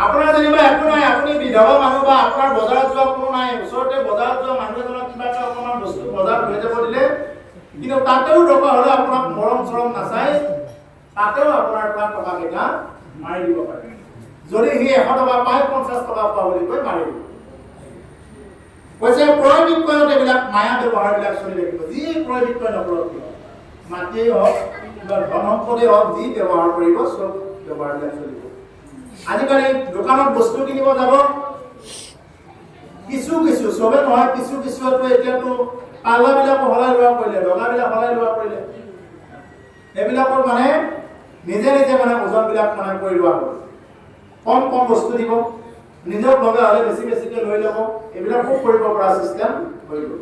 আপোনাৰ যেনিবা একো নাই আপুনি বিধৱা মানুহ বা আপোনাৰ বজাৰত যোৱা কোনো নাই ওচৰতে বজাৰত যোৱা মানুহ এজনক কিবা এটা অকণমান বস্তু বজাৰত লৈ যাব দিলে কিন্তু তাতেও দৰকাৰ হ'লে আপোনাক মৰম চৰম নাচাই তাতেও আপোনাৰ পৰা টকা কেইটা মাৰি দিব পাৰে যদি সি 100 টকা পায় 50 টকা পাব বুলি কৈ মাৰি দিব কৈছে ক্ৰয় বিক্ৰয়ত এইবিলাক মায়া ব্যৱহাৰবিলাক চলি থাকিব যি ক্ৰয় বিক্ৰয় নকৰক মাটিয়েই হওক কিবা ধন সম্পদেই হওক যি ব্যৱহাৰ কৰিব চব ব্যৱহাৰবিলাক চলিব আজিকালি দোকানত বস্তু কিনিব যাব কিছু সবে নহয় কিছু এতিয়াতো পাল্লাবিলাক হলাই লোৱা কৰিলে ডগাবিলাক হলাই লোৱা কৰিলে এইবিলাকৰ মানে নিজে মানে ওজনবিলাক মানে কৰি লোৱা হ'ল কম বস্তু দিব নিজৰ লগা হ'লে বেছিকে লৈ ল'ব এইবিলাক খুব কৰিব পৰা চিষ্টেম হৈ গ'ল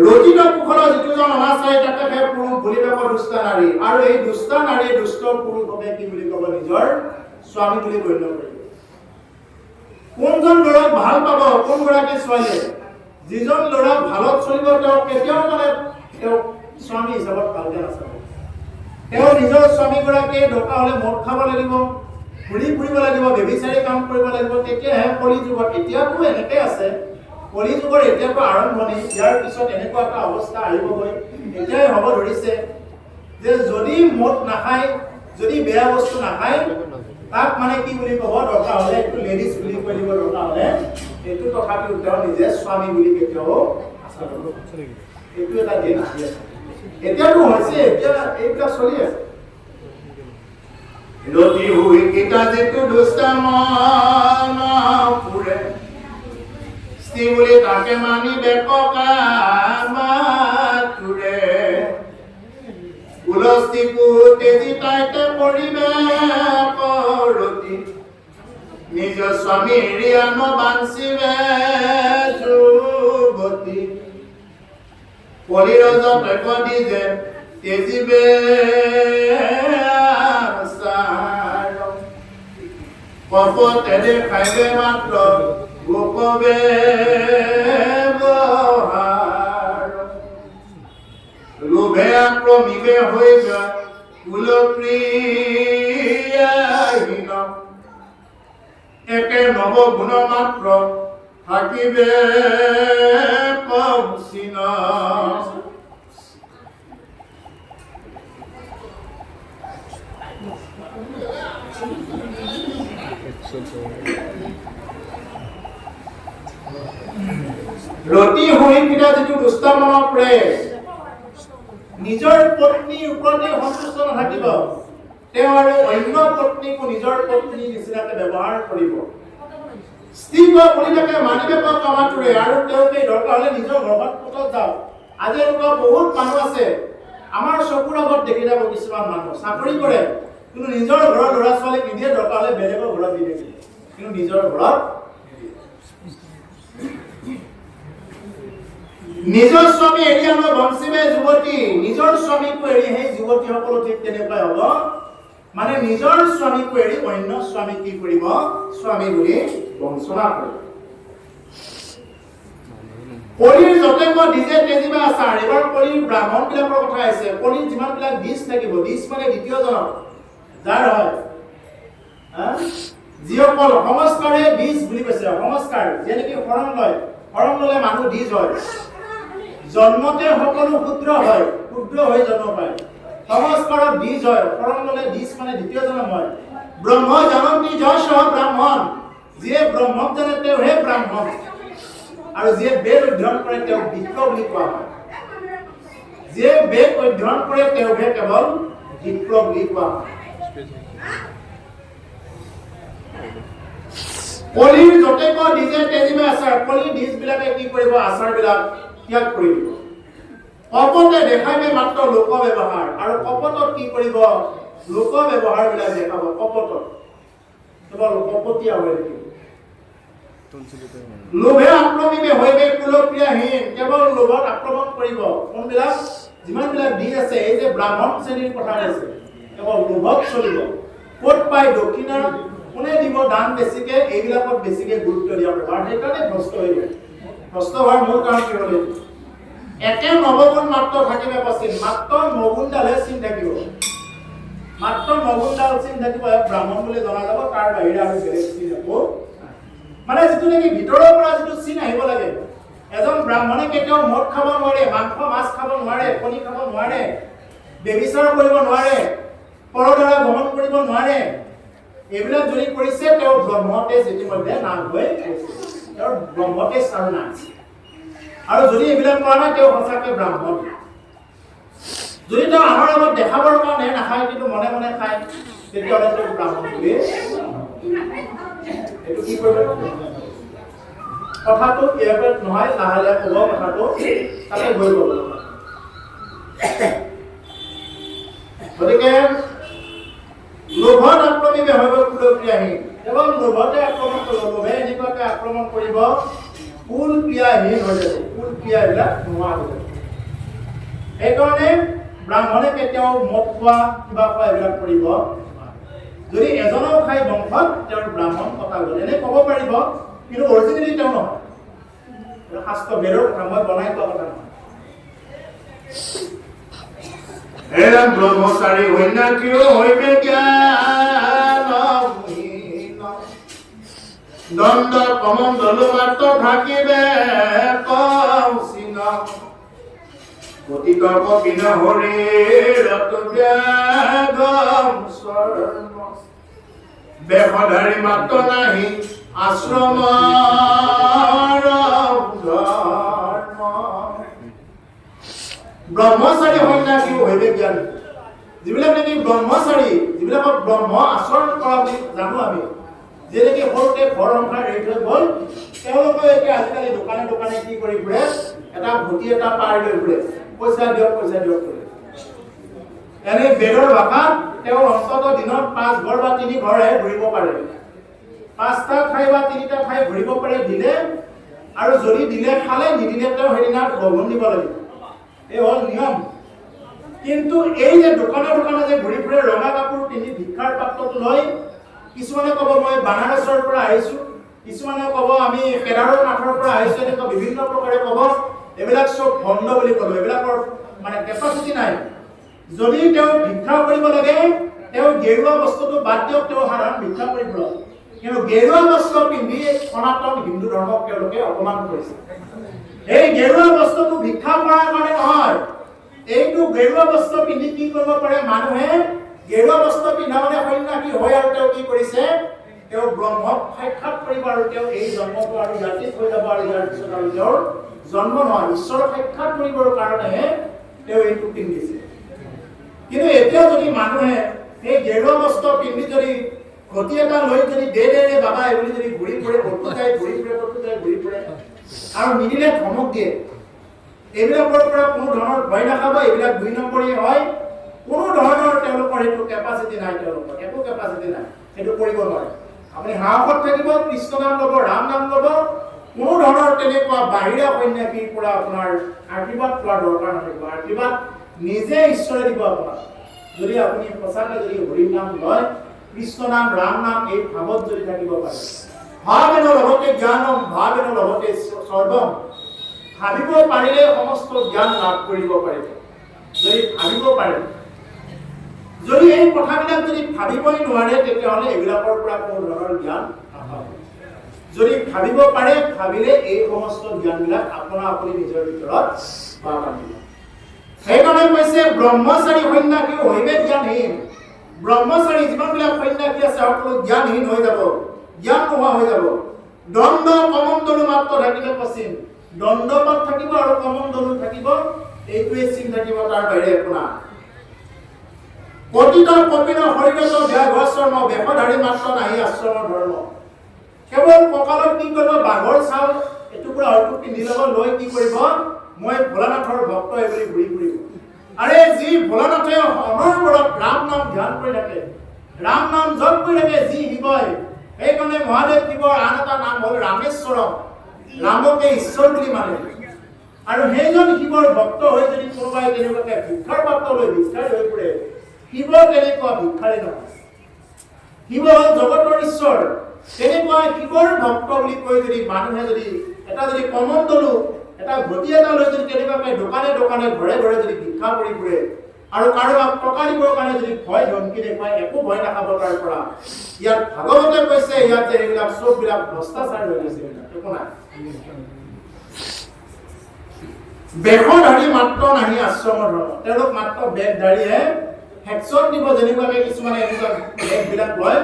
ৰতিত কুশল যিটো জন অনাচাৰী তাকে পুৰুষ বুলিব দুষ্ট নাৰী আৰু এই দুষ্ট নাৰী দুষ্ট পুৰুষকে কি বুলি ক'ব নিজৰ স্বামী বুলি গণ্য কৰিব কোনজন ল'ৰাক ভাল পাব কোন গৰাকী ছোৱালীয়ে যিজন ল'ৰা ভালত চলিব তেওঁ কেতিয়াও মানে তেওঁ স্বামী হিচাপত ভালকে নাচাব তেওঁ নিজৰ স্বামীগৰাকীয়ে দৰকাৰ হ'লে মদ খাব লাগিব ঘূৰি ফুৰিব লাগিব বেবিচাৰী কাম কৰিব লাগিব তেতিয়াহে কলি যুগত এতিয়াতো এনেকৈ আছে কলি যুগৰ এতিয়াতো আৰম্ভণি ইয়াৰ পিছত এনেকুৱা এটা অৱস্থা আহিবগৈ এতিয়াই হ'ব ধৰিছে যে যদি মদ নাখায় যদি বেয়া বস্তু নাখায় তাক মানে কি বুলি ক'ব দৰকাৰ হ'লে এইটো লেডিজ বুলি কৈ দিব দৰকাৰ হ'লে এইটো তথাপিও তেওঁ নিজে স্বামী বুলি কেতিয়াও আশা কৰিব এইটো এটা দিন আহি আছে এতিয়াতো হৈছে এতিয়া এইবিলাক চলি আছে ৰতি হুই কিটা যিটো দুষ্টামন পুৰে স্ত্ৰী বুলি তাকে মানিবে ককা মাতুৰে উলস্তিকু তেজি তাইতে পৰিবে কৰতি নিজ স্বামী ৰিয়ান বাঞ্চিবে যুৱতী কলিৰজ প্ৰেকদি যে তেজিবে কপতে দেখাইবে মাত্ৰ গোপবে বহাৰ লোভে আক্ৰমিবে হইবে কুলপ্ৰিয়াহীন একে নব গুণ মাত্ৰ থাকিবে কৌশিন ৰতি হৈ কিনা যিটো দুষ্ট মনৰ প্ৰেম নিজৰ পত্নীৰ ওপৰতে সন্তুষ্ট নাথাকিব, তেওঁ আৰু অন্য পত্নীকো নিজৰ পত্নী নিচিনাকে ব্যৱহাৰ কৰিব। স্ত্ৰী বা পত্নীকে মানিব কামাটোৰে আৰু তেওঁকে দৰকাৰ হ'লে নিজৰ ঘৰত পতত যাওক। আজি এনেকুৱা বহুত মানুহ আছে, আমাৰ চকুৰ আগত দেখি যাব কিছুমান মানুহ চাকৰি কৰে, কিন্তু নিজৰ ঘৰৰ ল'ৰা ছোৱালীক নিদিয়ে, দৰকাৰ হ'লে বেলেগৰ ঘৰত দি দিয়ে, কিন্তু নিজৰ ঘৰত নিজৰ স্বামী এৰি আনো বংশীবে যুৱতী, নিজৰ স্বামীকো এৰি সেই যুৱতীসকলো ঠিক তেনেকুৱাই হ'ব, মানে নিজৰ স্বামীকো এৰি অন্য স্বামী কি কৰিব, স্বামী বুলি বঞ্চনা কৰিব। কলিৰ যতেক ডিজে তেজিবা আচাৰ, এবাৰ কলিৰ ব্ৰাহ্মণ বিলাকৰ কথা আছে। কলিৰ যিমান বিলাক দিশ থাকিব, দিশ মানে দ্বিতীয় জনক যাৰ হয়, যিসকল সংস্কাৰে বীজ বুলি কৈছে, সংস্কাৰ যেনেকৈ শৰণ লয়, শৰণ ল'লে মানুহ বীজ হয়, জন্মতে সকলো ক্ষুদ্ৰ হয়, ক্ষুদ্ৰ হৈ জন্ম পায়, সংস্কাৰত বীজ হয়, শৰণ ল'লে বীজ মানে দ্বিতীয় জন্ম হয়। ব্ৰহ্ম জানন্তি যশ ব্ৰাহ্মণ, যিয়ে ব্ৰহ্মক জানে তেওঁহে ব্ৰাহ্মণ, আৰু যিয়ে বেদ অধ্যয়ন কৰে তেওঁক বিপ্ৰ বুলি কোৱা হয়। যিয়ে বেদ অধ্যয়ন কৰে তেওঁকহে কেৱল বিপ্ৰ বুলি কোৱা হয়। কলিৰ যতেক ডিজে তেজিবে আচাৰ, কলিৰ ডিজ বিলাকে কি কৰিব, আচাৰ বিলাক ত্যাগ কৰি দিব। কপটে দেখাইবে মাত্ৰ লোক ব্যৱহাৰ, আৰু কপটত কি কৰিব, লোক ব্যৱহাৰ বিলাক দেখাব। কপটত কেৱল কপটীয়া হৈ থাকিব। লোভে আক্ৰমিবে হৈবে কুলক্ৰিয়াহীন, কেৱল লোভত আক্ৰমণ কৰিব। কোনবিলাক, যিমান বিলাক দিশ আছে, এই যে ব্ৰাহ্মণ শ্ৰেণীৰ কথা আছে, কেৱল লোভত চলিব। ক'ত পায় দক্ষিণা, কোনে দিব দান বেছিকে, এইবিলাকত বেছিকে গুৰুত্ব দিয়া হয়, আৰু সেইকাৰণে ভ্ৰষ্ট হৈ গ'ল। ভ্ৰষ্ট হোৱাৰ মূল কাৰণ কি হ'ল, একে নৱগুণ মাত্ৰ থাকিব পচিন, মাত্ৰ নগুণডালহে চিন থাকিব, মাত্ৰ নগুণডাল চিন থাকিব, ব্ৰাহ্মণ বুলি জনা যাব, তাৰ বাহিৰে আৰু বেলেগ চিন একো। মানে যিটো নেকি ভিতৰৰ পৰা যিটো চিন আহিব লাগে, এজন ব্ৰাহ্মণে কেতিয়াও মদ খাব নোৱাৰে, মাংস মাছ খাব নোৱাৰে, কণী খাব নোৱাৰে, বেবিচাৰ কৰিব নোৱাৰে, পৰদ্বাৰা ভ্ৰমণ কৰিব নোৱাৰে। এইবিলাক যদি কৰিছে, তেওঁ ব্ৰহ্মতেজ ইতিমধ্যে নাম হৈ তেওঁৰ ব্ৰহ্মতেজ আৰু নাই। আৰু যদি এইবিলাক কৰা নাই, তেওঁ সঁচাকে ব্ৰাহ্মণ। যদি তেওঁ আমাৰ আগত দেখাবৰ কাৰণে নাখায়, কিন্তু মনে মনে খায়, তেতিয়াহ'লে তেওঁ ব্ৰাহ্মণ বুলি। এইটো কি কৰিব, কথাটো ইয়াত নহয়, লাহে লাহে ক'ব কথাটো, তাতে গৈ গ'ল। গতিকে লোভত আক্ৰমিবে হৈ গ'ল কুলক্ৰিয়াহীন, কেৱল লোভতে আক্ৰমণ কৰিব, লোভে এনেকুৱাকে আক্ৰমণ কৰিব, কুল ক্ৰিয়াহীন হৈ যাব, কুল ক্ৰিয়াবিলাক নোহোৱা হৈ যাব। সেইকাৰণে ব্ৰাহ্মণে কেতিয়াও মদ খোৱা, কিবা খোৱা এইবিলাক কৰিব। যদি এজনেও খাই বংশত, তেওঁৰ ব্ৰাহ্মণ কথা গ'ল, এনে ক'ব পাৰিব, কিন্তু অৰিজিনেলি তেওঁ নহয়। শাস্ত্ৰ বেদৰ কথা, মই বনাই কোৱা কথা নহয়। এৰা ব্ৰহ্মচাৰী সন্ন্যাসীও হৈবে জ্ঞানহীন, দণ্ড কমণ্ডলু মাত্ৰ থাকিবে কৌচিন, পতিত কপিন হৰিৰত ব্যাগম স্বৰ্ণ, বেশধাৰী মাত্ৰ নাহি আশ্ৰম ধৰ্ম। ব্ৰহ্মচাৰী সন্ন্যাসী হৈবে জ্ঞান, যিবিলাক নেকি ব্ৰহ্মচাৰী, যিবিলাকক ব্ৰহ্ম আচৰণ কৰা বুলি জানো আমি, যেনেকে সৰুতে ঘৰ সংসাৰ এৰি থৈ গ'ল, তেওঁলোকে এতিয়া আজিকালি দোকানে দোকানে কি কৰি ফুৰে, এটা ভুটি এটা পাৰ লৈ ফুৰে, পইচা দিয়ক কৰি। এনে বেদৰ ভাষাত তেওঁ অন্তত দিনত 5 ঘৰ বা 3 ঘৰহে ঘূৰিব পাৰে, 5টা ঠাই বা 3টা ঠাই ঘূৰিব পাৰে দিলে, আৰু যদি দিলে খালে, নিদিলে তেওঁ সেইদিনা গগন দিব লাগিব, এই হ'ল নিয়ম। কিন্তু এই যে দোকানে দোকানে যে ঘূৰি ফুৰে, ৰঙা কাপোৰ পিন্ধি ভিক্ষাৰ পাত্ৰটো লৈ, কিছুমানে ক'ব মই বানাৰসৰ পৰা আহিছো, কিছুমানে ক'ব আমি কেদাৰনাথৰ পৰা আহিছো, এনেকুৱা বিভিন্ন প্ৰকাৰে ক'ব, এইবিলাক চব ভণ্ড বুলি ক'ব, এইবিলাকৰ মানে কেপাচিটি নাই। যদি তেওঁ ভিক্ষা কৰিব লাগে, তেওঁ গেৰুৱা বস্তুটো বাদ দিয়ক, তেওঁ সাধাৰণ ভিক্ষা কৰিব লাগে, কিন্তু গেৰুৱা বস্ত্ৰ পিন্ধি সনাতন হিন্দু ধৰ্মক তেওঁলোকে অপমান কৰিছে। এই গেৰুৱা বস্তুটো ভিক্ষা কৰাৰ কাৰণে নহয়, এইটো গেৰুৱা বস্ত্ৰ পিন্ধি কি কৰিব পাৰে মানুহে, গেৰুৱা বস্ত্ৰ পিন্ধা মানে সন্ন্যাসী হয়, আৰু তেওঁ কি কৰিছে, তেওঁ ব্ৰহ্মক সাক্ষাৎ কৰিব আৰু তেওঁ এই জন্মটো আৰু ইয়াতে থৈ যাব আৰু ইয়াৰ পিছত আৰু তেওঁৰ জন্ম নহয় ঈশ্বৰক সাক্ষাৎ কৰিবৰ কাৰণেহে তেওঁ এইটো পিন্ধিছে কিন্তু এতিয়া যদি মানুহে এই গেৰুৱা বস্ত্ৰ পিন্ধি যদি ঘটি এটা লৈ যদি দে বাবা এই বুলি যদি ঘূৰি ফুৰে ঘূৰি ফুৰে আৰু নিদিলে ধমক দিয়ে এইবিলাকৰ পৰা কোনো ধৰণৰ ভয় নাখাব এইবিলাক 2 নম্বৰী হয় কোনো ধৰণৰ তেওঁলোকৰ এইটো কেপাচিটি নাই তেওঁলোকৰ একো কেপাচিটি নাই সেইটো কৰিব নোৱাৰে আপুনি সাহসত থাকিব কৃষ্ণ নাম ল'ব ৰাম নাম ল'ব কোনো ধৰণৰ তেনেকুৱা বাহিৰা সন্যাসীৰ পৰা আপোনাৰ আশীৰ্বাদ লোৱাৰ দৰকাৰ নাথাকিব আশীৰ্বাদ নিজে ঈশ্বৰে দিব আপোনাক যদি আপুনি সঁচাকৈ যদি হৰি নাম লয় কৃষ্ণ নাম ৰাম নাম এই ভাৱত যদি থাকিব পাৰে ভাৱেন লগতে জ্ঞানম ভাৱেন লগতে সৰ্বম ভাবিব পাৰিলে সমস্ত জ্ঞান লাভ কৰিব পাৰিব যদি ভাবিব পাৰে যদি এই কথাবিলাক যদি ভাবিবই নোৱাৰে তেতিয়াহ'লে এইবিলাকৰ পৰা কোনো ধৰণৰ জ্ঞান নাপাব যদি ভাবিব পাৰে ভাবিলে এই সমস্ত জ্ঞানবিলাক আপোনা আপুনি নিজৰ ভিতৰত পাব পাৰিব সেইকাৰণে কৈছে ব্ৰহ্মচাৰী সন্ন্যাসী হৈবে জ্ঞানহীন ব্ৰহ্মচাৰী যিমানবিলাক সন্ন্যাসী আছে সকলো জ্ঞানহীন হৈ যাব জ্ঞান নোহোৱা হৈ যাব দণ্ড কমণ্ডলু মাত্ৰ থাকিলে পশ্চিম দণ্ডপাত থাকিব আৰু কমণ্ডলু থাকিব এইটোৱে চিন থাকিব তাৰ বাহিৰে একো নাই পতিত কপিন শৰীৰত ব্যাঘ্ৰশ্ৰম বেশধাৰী মাত্ৰ নাহি আশ্ৰমৰ ধৰ্ম কেৱল কঁকালত কি কৰিব বাঘৰ ছাল এটুকুৰা হয়তো পিন্ধি ল'ব লৈ কি কৰিব মই ভোলানাথৰ ভক্ত এই বুলি ঘূৰি ফুৰিব আৰে যি ভোলানাথে অনবৰত ৰাম নাম ধ্যান কৰি থাকে ৰাম নাম জপ কৰি থাকে যি শিৱই সেইকাৰণে মহাদেৱ শিৱৰ আন এটা নাম হ'ল ৰামেশ্বৰম ৰামকে ঈশ্বৰ বুলি মানে আৰু সেইজন শিৱৰ ভক্ত হৈ যদি কোনোবাই তেনেকুৱাকে ভিক্ষাৰ পাত্ৰ লৈ ভিক্ষাৰী হৈ পৰে শিৱ তেনেকুৱা ভিক্ষাৰী নহয় শিৱ হ'ল জগতৰ ঈশ্বৰ তেনেকুৱা শিৱৰ ভক্ত বুলি কৈ যদি মানুহে যদি এটা যদি কমণ্ডলু এটা ঘটি এটা লৈ যদি তেনেকুৱাকে দোকানে দোকানে ঘৰে ঘৰে যদি ভিক্ষা কৰি ফুৰে আৰু কাৰোবাক টকা দিবৰ কাৰণে যদি ভয় ধমকি দেখুৱাই একো ভয় নাখাব তাৰ পৰা ইয়াত ভাগৱতে কৈছে ইয়াত যে এইবিলাক চববিলাক ভ্ৰষ্টাচাৰ হৈ গৈছে একো নাই বেশধাৰী মাত্ৰ নাহি আশ্ৰমৰ ধৰ্ম তেওঁলোক মাত্ৰ বেশধাৰীয়ে হেকচন দিব যেনেকুৱাকে কিছুমানে এনেকুৱা বেগবিলাক লয়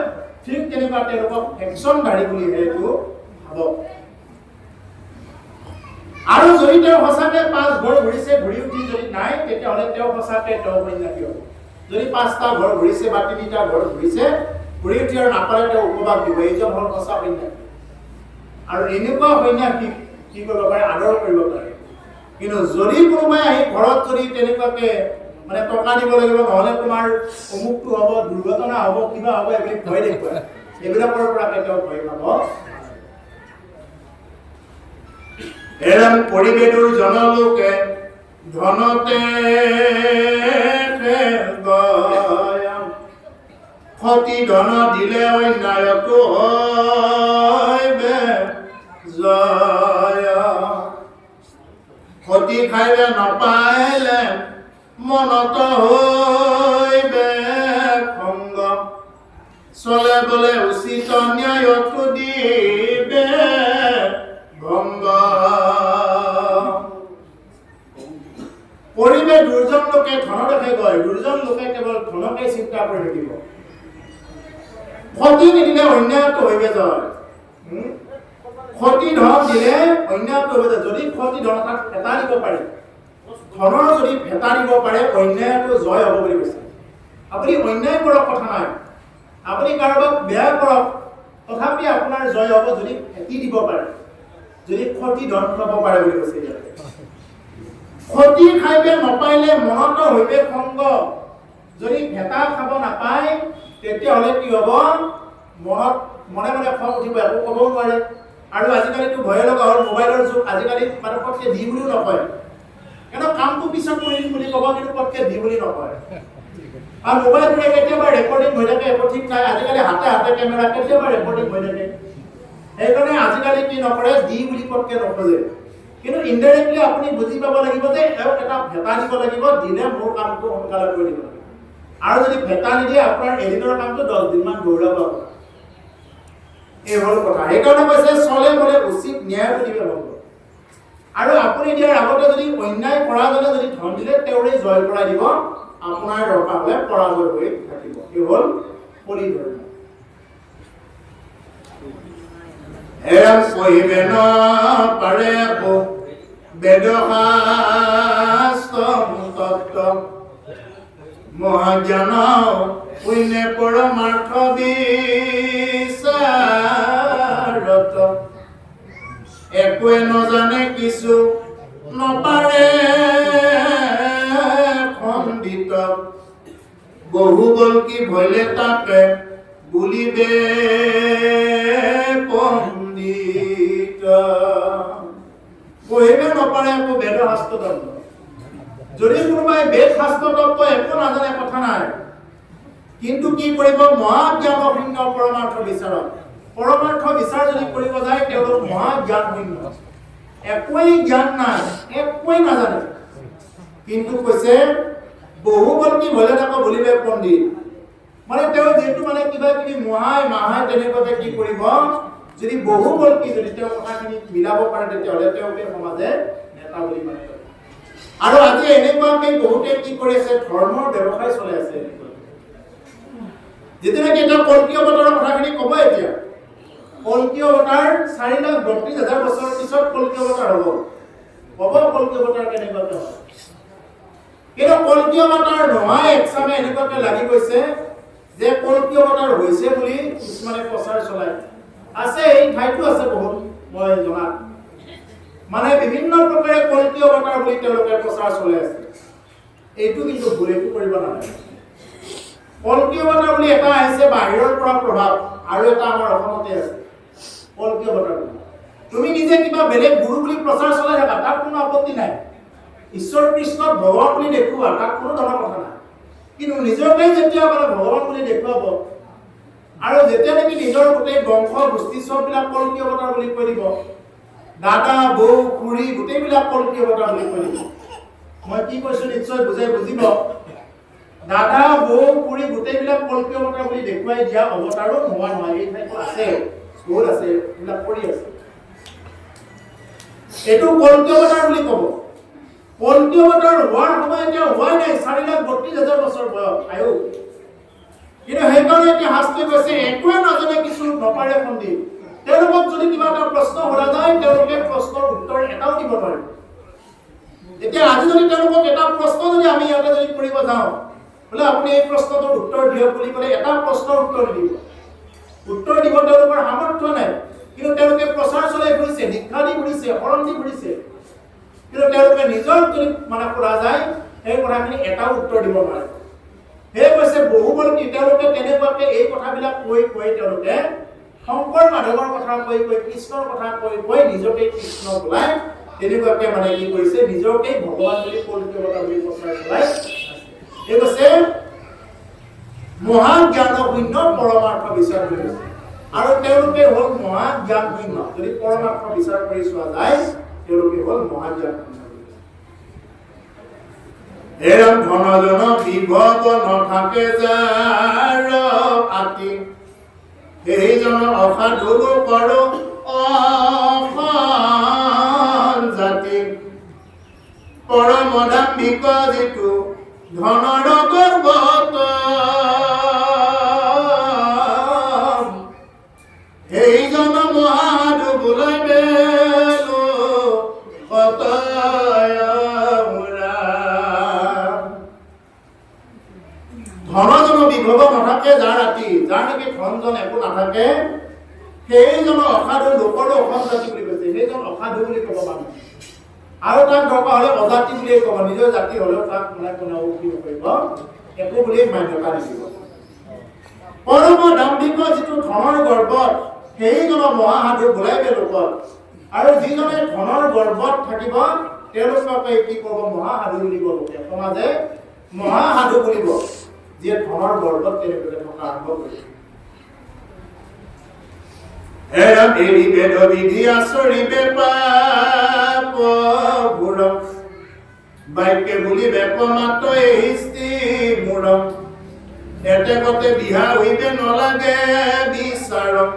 ঠিক তেনেকুৱা তেওঁলোকক হেকচনধাৰী বুলি সেইটো ভাবক আৰু যদি তেওঁ সঁচাকে 5 ঘৰ ঘূৰিছে ঘূৰি উঠি যদি নাই তেতিয়াহ'লে তেওঁ সঁচাকে তেওঁ সন্যাসী হ'ব যদি 5টা ঘৰ ঘূৰিছে বা 3টা ঘৰ ঘূৰিছে ঘূৰি উঠি আৰু নাপালে তেওঁ উপবাস দিব এইজন হ'ল সঁচা সন্যাসী আৰু এনেকুৱা সন্যাসীক কি কৰিব পাৰে আদৰ কৰিব পাৰে কিন্তু যদি কোনোবাই আহি ঘৰত যদি তেনেকুৱাকে মানে টকা দিব লাগিব নহ'লে তোমাৰ অমুকটো হ'ব দুৰ্ঘটনা হ'ব কিবা হ'ব এইবিলাক ভয় দেখুৱায় এইবিলাকৰ পৰা তেওঁ ভয় পাব এৰম পৰিবেদুৰ জনলোকে ধনতে ক্ষতি ধন দিলে অন্যায়টো হয়বে জয় ক্ষতি খাইবে নাপাইলে মনত হইবে খংগ চলে বলে উচিত ন্যায়টো দিবে ভংগ পৰিবে দুৰ্জন লোকে ধন দেখে গয় দুৰ্জন লোকে কেৱল ধনকে চিন্তা কৰি থাকিব ক্ষতি নিদিলে অন্যায়টো হইবে জয় ক্ষতি ধন দিলে অন্যায়টো হইবে যদি ক্ষতি ধন তাক ভেটা দিব পাৰে ধনৰ যদি ভেটা দিব পাৰে অন্যায়টো জয় হ'ব বুলি কৈছে আপুনি অন্যায় কৰক কথা নাই আপুনি কাৰোবাক বেয়া কৰক তথাপি আপোনাৰ জয় হ'ব যদি ভেটি দিব পাৰে যদি ক্ষতি ধন খাব পাৰে বুলি কৈছে ক্ষতি খাইবে নাপাইলে মনত হইবে খংগ যদি ভেটা খাব নাপায় তেতিয়াহ'লে কি হ'ব মনত মনে মনে খং উঠিব একো ক'বও নোৱাৰে আৰু আজিকালিতো ভয় লগা হ'ল মোবাইলৰ যুগ আজিকালি মানে পটকে দি বুলিও নকয় কিন্তু কামটো পিছত কৰিম বুলি ক'ব কিন্তু পটকে দি বুলি নকয় আৰু মোবাইলটোৱে কেতিয়াবা ৰেকৰ্ডিং হৈ থাকে একো ঠিক নাই আজিকালি হাতে হাতে কেমেৰা কেতিয়াবা ৰেকৰ্ডিং হৈ থাকে সেইকাৰণে আজিকালি কি নকৰে দি বুলি পটকে নকৰে কিন্তু ইনডাইৰেক্টলি আপুনি বুজি পাব লাগিব যে এওঁক এটা ভেটা দিব লাগিব দিলে মোৰ কামটো সোনকালে কৰি দিব লাগিব আৰু যদি ভেটা নিদিয়ে আপোনাৰ এদিনৰ কামটো 10 দিনমান দৌৰাব এই হ'ল কথা সেইকাৰণে কৈছে চলে বলে উচিত ন্যায়টো দিবে ভংগ আৰু আপুনি দিয়াৰ আগতে যদি অন্যায় কৰাজনে যদি ধন দিলে তেওঁৰে জয় কৰাই দিব আপোনাৰ দৰকাৰ হ'লে পৰাজয় হৈ থাকিব এই হ'ল কলি ধৰ্ম এম কহিবে ন পাৰে বেদশাস্ত্ৰম তত্ত্ব মহাজ্ঞান পুণ্যে পৰমাৰ্থ বিচাৰত একোৱে নজানে কিছু নপাৰে খণ্ডিত বহু বল কি ভলে তাকে বুলিবে পণ্ডিত কহিবে নপাৰে একো বেদ শাস্ত্ৰ তত্ত্ব যদি কোনোবাই বেদ শাস্ত্ৰ তত্ত্ব একো নাজানে কথা নাই কিন্তু কি কৰিব মহাজ্ঞান শূন্য পৰমাৰ্থ বিচাৰত পৰমাৰ্থ বিচাৰ যদি কৰিব যায় তেওঁলোক মহাজ্ঞান শূন্য একোৱেই জ্ঞান নাই একোৱেই নাজানে কিন্তু কৈছে বহু বল কি ভলে তাকে বুলিবে পণ্ডিত মানে তেওঁ যেহেতু মানে কিবা কিবি মাহাই তেনেকুৱাতে কি কৰিব যদি বহু বল কি যদি তেওঁ কথাখিনি মিলাব পাৰে তেতিয়াহ'লে তেওঁকে সমাজে নেতা বুলি মানে আৰু আজি এনেকুৱাকৈ বহুতে কি কৰি আছে ধৰ্মৰ ব্যৱসায় চলাই আছে যেতিয়া কি এটা কল্কীয় অৱতাৰৰ কথাখিনি ক'ব এতিয়া কল্কীয় অৱতাৰ 4,32,000 বছৰৰ পিছত কল্কীয় অৱতাৰ হ'ব কল্কীয় অৱতাৰ কেনেকুৱাকৈ হয় কিন্তু কল্কীয় অৱতাৰ নহয় একচামে এনেকুৱাকৈ লাগি গৈছে যে কল্কীয় অৱতাৰ হৈছে বুলি কিছুমানে প্ৰচাৰ চলাই আছে এই ঠাইতো আছে বহুত মই জনাত মানে বিভিন্ন প্ৰকাৰে কল্কীয় অৱতাৰ বুলি তেওঁলোকে প্ৰচাৰ চলাই আছে এইটো কিন্তু ভুল এইটো কৰিব নালাগে কল্কীয় অৱতাৰ বুলি এটা আহিছে বাহিৰৰ পৰা প্ৰভাৱ আৰু এটা আমাৰ অসমতে আছে কল্কীয় অৱতাৰ তুমি নিজে কিবা বেলেগ গুৰু বুলি প্ৰচাৰ চলাই থাকা তাত কোনো আপত্তি নাই ঈশ্বৰ কৃষ্ণক ভগৱান বুলি দেখুওৱা তাত কোনো ধৰণৰ কথা নাই কিন্তু নিজকে যেতিয়া মানে ভগৱান বুলি দেখুৱাব আৰু যেতিয়া নেকি নিজৰ গোটেই বংশ গোষ্ঠী চববিলাক কল্কীয় অৱতাৰ বুলি কৈ দিব দাদা বৌ খুৰী গোটেইবিলাক কল্কীয় অৱতাৰ বুলি কৈ দিব মই কি কৈছো নিশ্চয় বুজিব দাদা বৌ খুৰী গোটেইবিলাক কল্কীয় অৱতাৰ বুলি দেখুৱাই দিয়া অৱতাৰো নোহোৱা নহয় এই ঠাইতো আছে বহুত আছে এইবিলাক কৰি আছে এইটো কল্কীয় অৱতাৰ বুলি ক'ব কল্কীয় অৱতাৰ হোৱাৰ সময় এতিয়া হোৱাই নাই 4,32,000 বছৰ বয়স আয়ু কিন্তু সেইকাৰণে এতিয়া শাস্ত্ৰে কৈছে একোৱে নাজানে কিছু নপাৰে পণ্ডিত তেওঁলোকক যদি কিবা এটা প্ৰশ্ন সোধা যায় তেওঁলোকে প্ৰশ্নৰ উত্তৰ এটাও দিব নোৱাৰে এতিয়া আজি যদি তেওঁলোকক এটা প্ৰশ্ন যদি আমি ইয়াতে যদি কৰিব যাওঁ বোলে আপুনি এই প্ৰশ্নটোৰ উত্তৰ দিয়ক বুলি ক'লে এটা প্ৰশ্নৰ উত্তৰ নিদিব উত্তৰ দিব তেওঁলোকৰ সামৰ্থ্য নাই কিন্তু তেওঁলোকে প্ৰচাৰ চলাই ফুৰিছে দীক্ষা দি ফুৰিছে শৰণ দি ফুৰিছে কিন্তু তেওঁলোকে নিজৰ যদি মানে কৰা যায় সেই কথাখিনি এটাও উত্তৰ দিব নোৱাৰে সেই কৈছে বহু বল কি তেওঁলোকে তেনেকুৱাকে এই কথাবিলাক কৈ তেওঁলোকে শংকৰ মাধৱৰ কথা কৈ কৃষ্ণৰ কথা কৈ নিজকে কৃষ্ণ বোলাই তেনেকুৱাকে মানে কি কৰিছে নিজকে ভগৱান বুলি কল্কীয় অৱতাৰ বুলি প্ৰচাৰ চলাই এই কৈছে মহাজ্ঞান শূন্য পৰমাৰ্থ বিচাৰ কৰিছে আৰু তেওঁলোকে হ'ল মহাজ্ঞান শূন্য যদি পৰমাৰ্থ বিচাৰ কৰি চোৱা যায় তেওঁলোকে হ'ল মহাজ্ঞান শূন্য এৰম ধনজন বিভব নথাকে যাৰ আতি সেইজন অসাধু লোকৰ অসৎ জাতি পৰম দাম্ভিক যিটো ধনৰ গৰ্বত সেইজন মহাসাধু বোলাইবে ধনজন বিভব নাথাকে যাৰ ৰাতি যাৰ নেকি ধনজন একো নাথাকে সেইজন অসাধু লোকৰ অসৎ জাতি বুলি কৈছে সেইজন অসাধু বুলি ক'ব মানুহ আৰু তাক দৰকাৰ হ'লে অজাতি বুলিয়ে ক'ব নিজৰ জাতি হ'লেও তাক মানে কোনেও কি নকৰিব একো বুলি মান্যতা নিদিব পৰম দাম্ভিক যিটো ধনৰ গৰ্বত সেইজন মহাসাধু বোলাইবে লোকত আৰু যিজনে ধনৰ গৰ্বত থাকিব তেওঁলোকে কি কৰিব মহাসাধু বুলিব লোকে সমাজে মহাসাধু বুলিব যিয়ে ধনৰ গৰ্বত তেনেকৈ থকা আৰম্ভ কৰিছে এৰম এৰি বেদ বিধি আচৰিবে পাপ গুৰম বাইকে বুলি বেপ মাত্ৰ হিস্তি মূৰম এতে কতে বিহা হইবে নলাগে বিচাৰম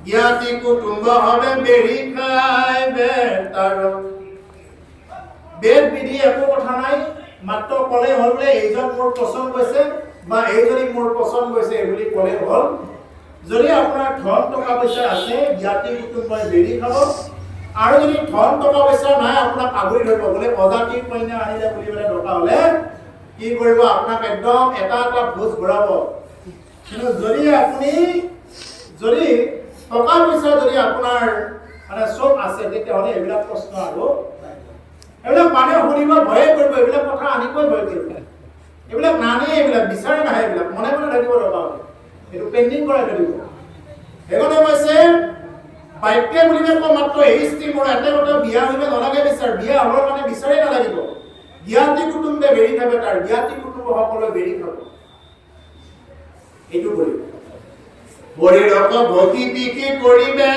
জ্ঞাতি কুটুম্ব হবে বেৰি খাইবে তাৰম বেদ বিধি একো কথা নাই মাত্ৰ ক'লে হ'ল বোলে এইজন মোৰ পছন্দ গৈছে বা এইজনী মোৰ পছন্দ গৈছে এই বুলি ক'লে হ'ল যদি আপোনাৰ ধন টকা পইচা আছে জ্ঞাতি কুটুম্বই বেৰি খাব আৰু যদি ধন টকা পইচা নাই আপোনাক আগুৰি ধৰিব বোলে অজাতিৰ কন্যা আনিলে বুলি পেলাই দৰকাৰ হ'লে কি কৰিব আপোনাক একদম এটা এটা ভোজ ঘূৰাব কিন্তু যদি আপুনি যদি টকা পইচা যদি আপোনাৰ মানে চব আছে তেতিয়াহ'লে এইবিলাক প্ৰশ্ন আৰু এইবিলাক মানুহে শুনিব ভয়ে কৰিব এইবিলাক কথা আনিবই ভয় কৰিব এইবিলাক নানে এইবিলাক বিচাৰে নাহে এইবিলাক মনে মনে থাকিব দৰকাৰ হয় এইটো পেণ্ডিং কৰাই থৈ দিব সেইকাৰণে কৈছে বাইকে বুলিলে কম মাত্ৰ এই স্ত্ৰীমৰ এতে কথা বিয়া হ'ব নালাগে বিচাৰ বিয়া হ'বৰ কাৰণে বিচাৰেই নালাগিব জ্ঞাতি কুটুম্বে বেৰি খাবে তাৰ জ্ঞাতি কুটুম্ব সকলোৱে বেৰি খাব এইটো কৰিব বৰিৰক ভকি পিকি কৰিবে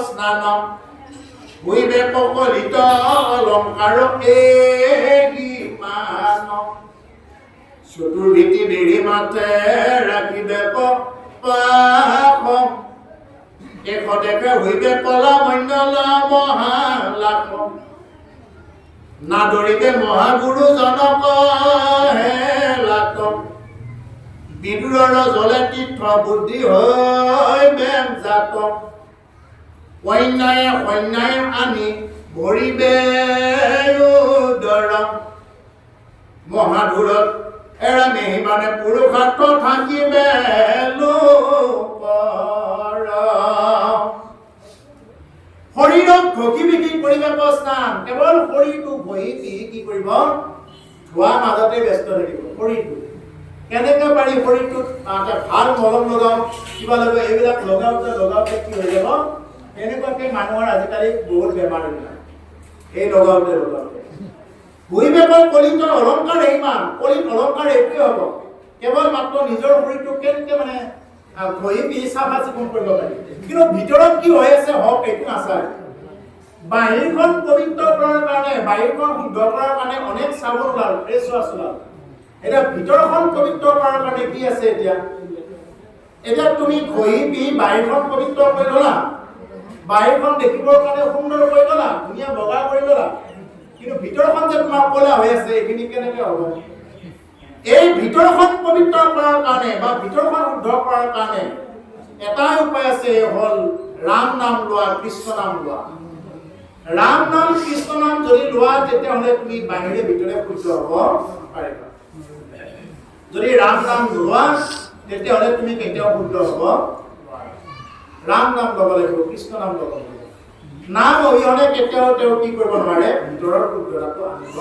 স্নান হইবে পকলিত অলংকাৰ এৰি মান চতুৰ্ভীতি বেৰি মাতে ৰাখিবে পাখ এশ দেখে হইবে কলা মন্যল মহালাখ নাদৰিবে মহাগুৰু জনক হে লাট বিদুৰৰ জলে তীৰ্থ বুদ্ধি হৈ বেম জাত কন্যায়ে কন্যায়ে আনি ভৰিবে উদৰ মহাধুৰত এৰা মেহিমানে পুৰুষাৰ্থ থাকিবে লোকৰ শৰীৰক ঢকি বিকি কৰিবে স্নান কেৱল শৰীৰটো বহি কি কৰিব ধোৱা মাজতে ব্যস্ত থাকিব শৰীৰটো কেনেকৈ পাৰি শৰীৰটোত ভাল মলম লগাও কিবা লগাও এইবিলাক লগাওতে কি হৈ যাব এনেকুৱাকৈ মানুহৰ আজিকালি বহুত বেমাৰ এইবিলাক এই লগাওতে ভুইবে কলিত অলংকাৰ ইমান কলিত অলংকাৰ এইটোৱে হ'ব কেৱল মাত্ৰ নিজৰ শৰীৰটো কেনেকৈ মানে ধুই পিহি চাফা চিকুণ কৰিব পাৰি কিন্তু ভিতৰত কি হৈ আছে হওক এইটো নাচায় বাহিৰখন পবিত্ৰ কৰাৰ কাৰণে বাহিৰখন শুদ্ধ কৰাৰ কাৰণে অনেক চাবোন ওলাল ফ্ৰেছ ৱাছ ওলাল এটা ভিতৰখন পবিত্ৰ কৰাৰ কাৰণে কি আছে এতিয়া তুমি ধুই পিহি বাহিৰখন পবিত্ৰ কৰি ল'লা বাহিৰখন দেখিবৰ কাৰণে সুন্দৰ কৰি ল'লা ধুনীয়া বগা কৰি ল'লা কিন্তু ভিতৰখন যে তোমাৰ কলা হৈ আছে এইখিনি কেনেকৈ হ'ব এই ভিতৰখন পবিত্ৰ কৰাৰ কাৰণে বা ভিতৰখন শুদ্ধ কৰাৰ কাৰণে এটাই উপায় আছে হ'ল ৰাম নাম লোৱা কৃষ্ণ নাম লোৱা ৰাম নাম কৃষ্ণ নাম যদি লোৱা তেতিয়াহ'লে তুমি বাহিৰে ভিতৰে শুদ্ধ হ'ব পাৰিবা যদি ৰাম নাম লোৱা তেতিয়াহ'লে তুমি কেতিয়াও শুদ্ধ হ'ব ৰাম নাম ল'ব লাগিব কৃষ্ণ নাম ল'ব লাগিব নাম অবিহনে কেতিয়াও তেওঁ কি কৰিব নোৱাৰে ভিতৰৰ শুদ্ধতাটো আনিব